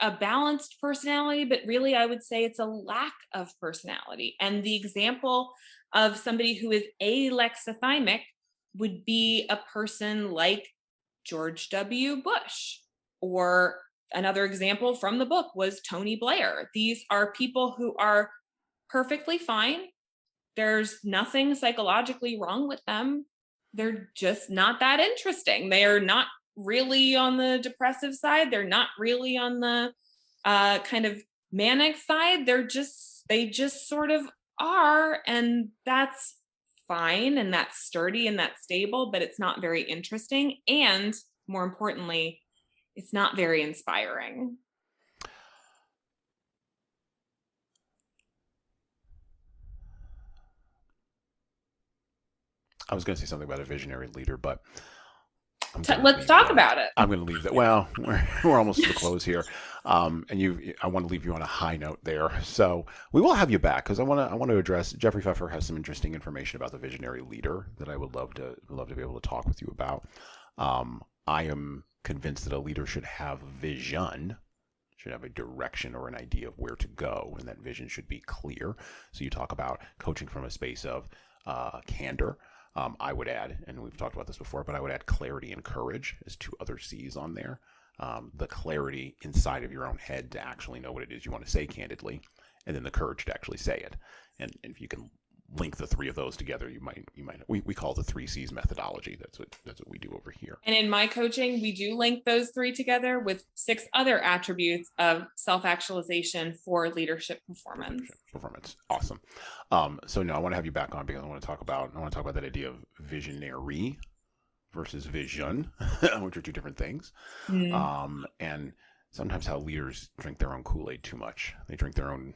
a balanced personality, but really I would say it's a lack of personality. And the example of somebody who is alexithymic would be a person like George W. Bush, or another example from the book was Tony Blair. These are people who are perfectly fine. There's nothing psychologically wrong with them. They're just not that interesting. They are not really on the depressive side. They're not really on the kind of manic side. They just sort of are, and that's fine, and that's sturdy, and that's stable, but it's not very interesting. And more importantly, it's not very inspiring. I was going to say something about a visionary leader, but let's talk about it. I'm going to leave that. Well, we're almost to the close here, and I want to leave you on a high note there. So we will have you back because I want to address. Jeffrey Pfeffer has some interesting information about the visionary leader that I would love to be able to talk with you about. I am convinced that a leader should have vision, should have a direction or an idea of where to go, and that vision should be clear. So you talk about coaching from a space of candor. I would add, and we've talked about this before, but I would add clarity and courage as two other C's on there. The clarity inside of your own head to actually know what it is you want to say candidly, and then the courage to actually say it. And if you can link the three of those together, we call it the 3 C's methodology. That's what we do over here. And in my coaching, we do link those 3 together with 6 other attributes of self-actualization for leadership performance. Awesome. So now I want to have you back on because I want to talk about that idea of visionary versus vision, which are 2 different things. And sometimes how leaders drink their own Kool-Aid too much. They drink their own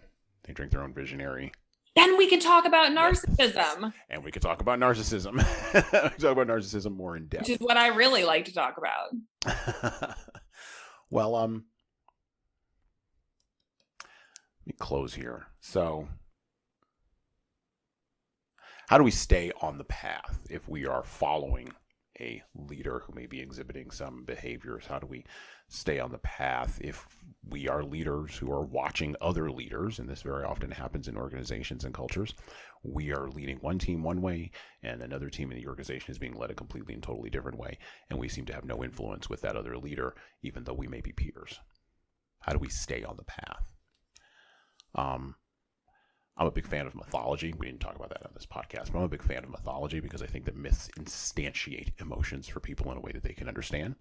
visionary. Then we can talk about narcissism. And we can talk about narcissism. We can talk about narcissism more in depth. Which is what I really like to talk about. Well, let me close here. So, how do we stay on the path if we are following a leader who may be exhibiting some behaviors? How do we stay on the path if we are leaders who are watching other leaders? And this very often happens in organizations and cultures. We are leading one team one way and another team in the organization is being led a completely and totally different way. And we seem to have no influence with that other leader, even though we may be peers. How do we stay on the path? I'm a big fan of mythology. We didn't talk about that on this podcast, but I'm a big fan of mythology because I think that myths instantiate emotions for people in a way that they can understand,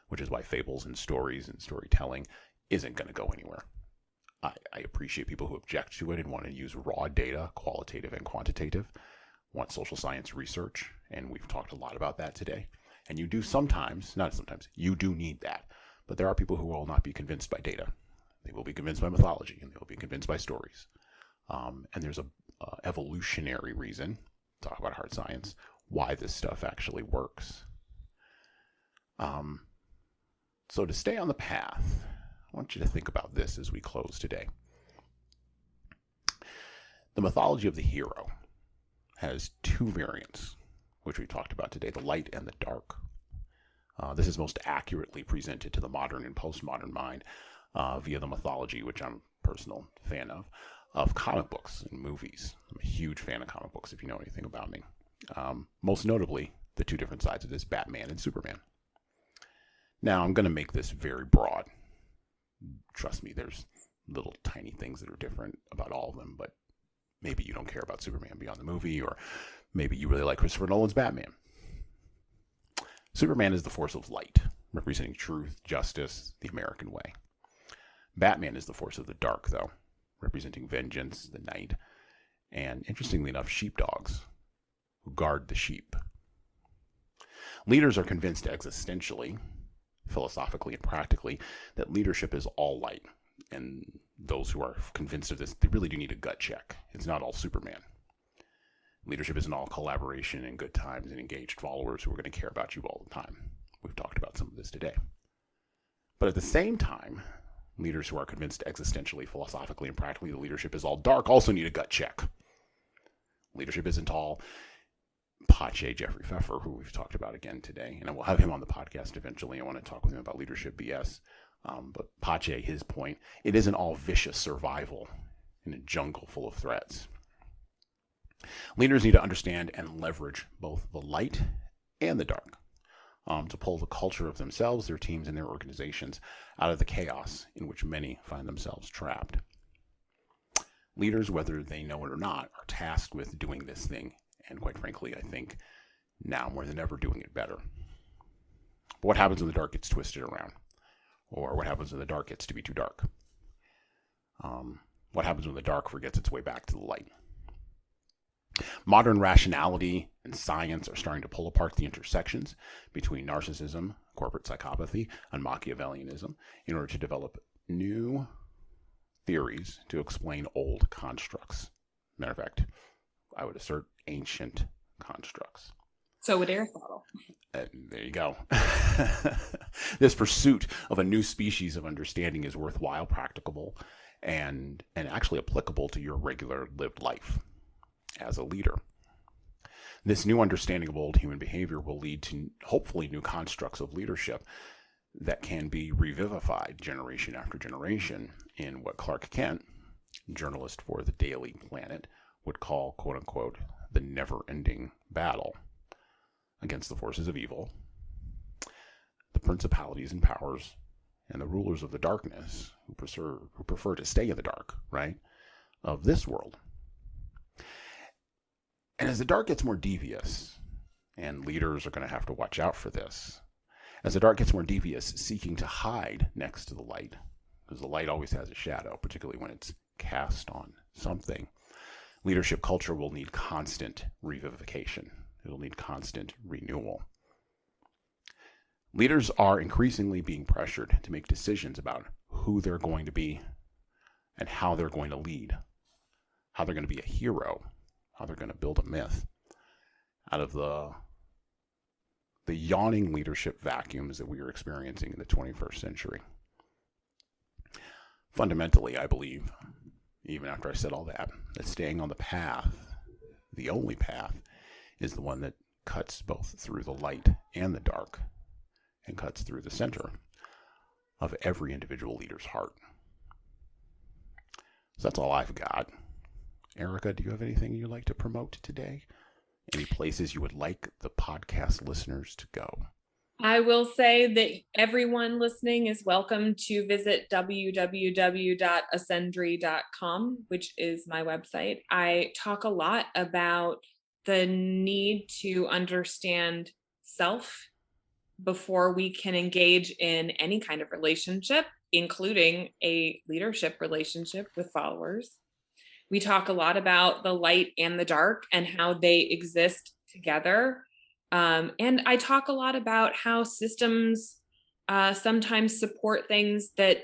which is why fables and stories and storytelling isn't going to go anywhere. I appreciate people who object to it and want to use raw data, qualitative and quantitative, want social science research, and we've talked a lot about that today. And you do you do need that. But there are people who will not be convinced by data. They will be convinced by mythology, and they will be convinced by stories. And there's a evolutionary reason, talk about hard science, why this stuff actually works. So to stay on the path, I want you to think about this as we close today. The mythology of the hero has 2 variants, which we talked about today, the light and the dark. This is most accurately presented to the modern and postmodern mind via the mythology, which I'm a personal fan of comic books and movies. I'm a huge fan of comic books, if you know anything about me. Most notably, the 2 different sides of this, Batman and Superman. Now, I'm going to make this very broad. Trust me, there's little tiny things that are different about all of them, but maybe you don't care about Superman beyond the movie, or maybe you really like Christopher Nolan's Batman. Superman is the force of light, representing truth, justice, the American way. Batman is the force of the dark, though, representing vengeance, the night, and, interestingly enough, sheepdogs who guard the sheep. Leaders are convinced existentially, philosophically, and practically that leadership is all light. And those who are convinced of this, they really do need a gut check. It's not all Superman. Leadership isn't all collaboration and good times and engaged followers who are going to care about you all the time. We've talked about some of this today. But at the same time, leaders who are convinced existentially, philosophically, and practically that leadership is all dark also need a gut check. Leadership isn't all Pache Jeffrey Pfeffer, who we've talked about again today, and I will have him on the podcast eventually. I want to talk with him about leadership BS. But Pache, his point, it isn't all vicious survival in a jungle full of threats. Leaders need to understand and leverage both the light and the dark to pull the culture of themselves, their teams, and their organizations out of the chaos in which many find themselves trapped. Leaders, whether they know it or not, are tasked with doing this thing, and quite frankly, I think now more than ever doing it better. But what happens when the dark gets twisted around? Or what happens when the dark gets to be too dark? What happens when the dark forgets its way back to the light? Modern rationality and science are starting to pull apart the intersections between narcissism, corporate psychopathy, and Machiavellianism in order to develop new theories to explain old constructs. Matter of fact, I would assert ancient constructs. So would Aristotle. There you go. This pursuit of a new species of understanding is worthwhile, practicable, and actually applicable to your regular lived life as a leader. This new understanding of old human behavior will lead to hopefully new constructs of leadership that can be revivified generation after generation in what Clark Kent, journalist for the Daily Planet, would call, quote unquote, the never-ending battle against the forces of evil, the principalities and powers, and the rulers of the darkness who prefer to stay in the dark, right, of this world. And as the dark gets more devious, and leaders are going to have to watch out for this, as the dark gets more devious, seeking to hide next to the light, because the light always has a shadow, particularly when it's cast on something, leadership culture will need constant revivification. It will need constant renewal. Leaders are increasingly being pressured to make decisions about who they're going to be and how they're going to lead, how they're going to be a hero, how they're going to build a myth out of the yawning leadership vacuums that we are experiencing in the 21st century. Fundamentally, I believe, even after I said all that staying on the path, the only path, is the one that cuts both through the light and the dark and cuts through the center of every individual leader's heart. So that's all I've got. Erika, do you have anything you'd like to promote today? Any places you would like the podcast listeners to go? I will say that everyone listening is welcome to visit www.ascendry.com, which is my website. I talk a lot about the need to understand self before we can engage in any kind of relationship, including a leadership relationship with followers. We talk a lot about the light and the dark and how they exist together. And I talk a lot about how systems sometimes support things that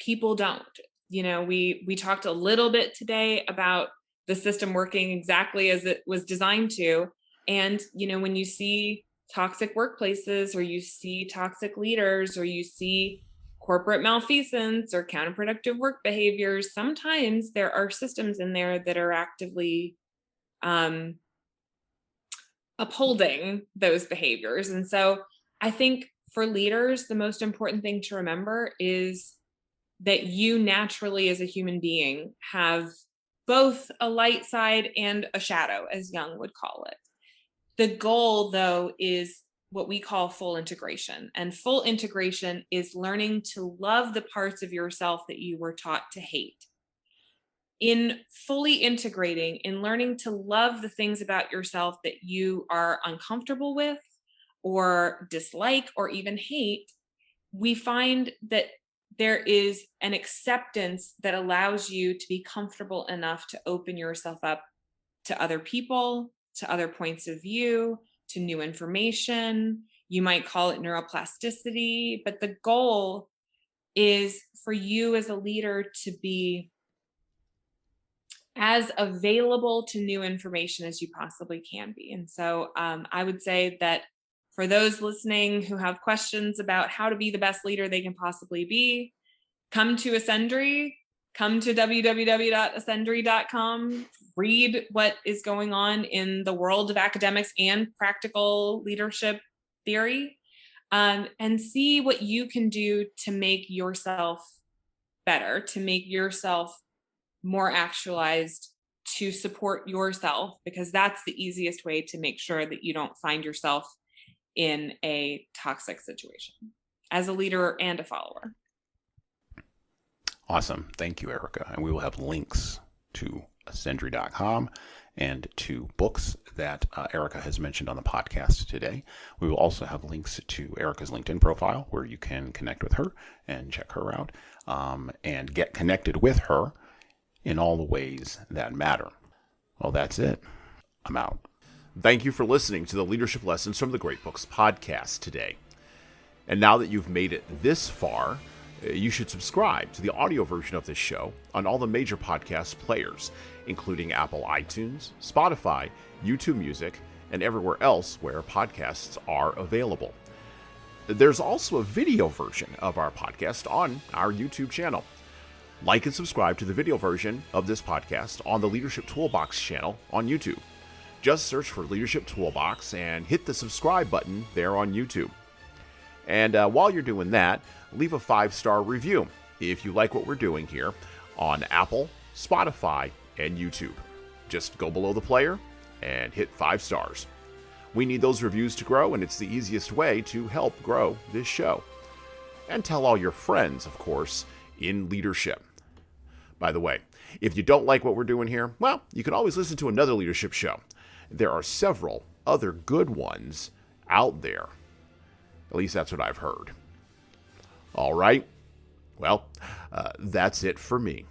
people don't. You know, we talked a little bit today about the system working exactly as it was designed to. And, you know, when you see toxic workplaces, or you see toxic leaders, or you see corporate malfeasance or counterproductive work behaviors, sometimes there are systems in there that are actively upholding those behaviors. And so I think for leaders, the most important thing to remember is that you naturally, as a human being, have both a light side and a shadow, as Jung would call it. The goal, though, is what we call full integration. And full integration is learning to love the parts of yourself that you were taught to hate. In fully integrating, in learning to love the things about yourself that you are uncomfortable with or dislike or even hate, we find that there is an acceptance that allows you to be comfortable enough to open yourself up to other people, to other points of view, to new information. You might call it neuroplasticity, but the goal is for you as a leader to be as available to new information as you possibly can be. And so I would say that for those listening who have questions about how to be the best leader they can possibly be, come to Ascendry, come to www.ascendry.com, read what is going on in the world of academics and practical leadership theory, and see what you can do to make yourself better, to make yourself more actualized, to support yourself, because that's the easiest way to make sure that you don't find yourself in a toxic situation as a leader and a follower. Awesome. Thank you, Erika. And we will have links to ascendry.com and to books that Erika has mentioned on the podcast today. We will also have links to Erika's LinkedIn profile where you can connect with her and check her out and get connected with her in all the ways that matter. Well, that's it. I'm out. Thank you for listening to the Leadership Lessons from the Great Books podcast today. And now that you've made it this far, you should subscribe to the audio version of this show on all the major podcast players, including Apple iTunes, Spotify, YouTube Music, and everywhere else where podcasts are available. There's also a video version of our podcast on our YouTube channel. Like and subscribe to the video version of this podcast on the Leadership Toolbox channel on YouTube. Just search for Leadership Toolbox and hit the subscribe button there on YouTube. And while you're doing that, leave a 5-star review if you like what we're doing here on Apple, Spotify, and YouTube. Just go below the player and hit 5 stars. We need those reviews to grow, and it's the easiest way to help grow this show. And tell all your friends, of course, in leadership. By the way, if you don't like what we're doing here, well, you can always listen to another leadership show. There are several other good ones out there. At least that's what I've heard. All right. Well, that's it for me.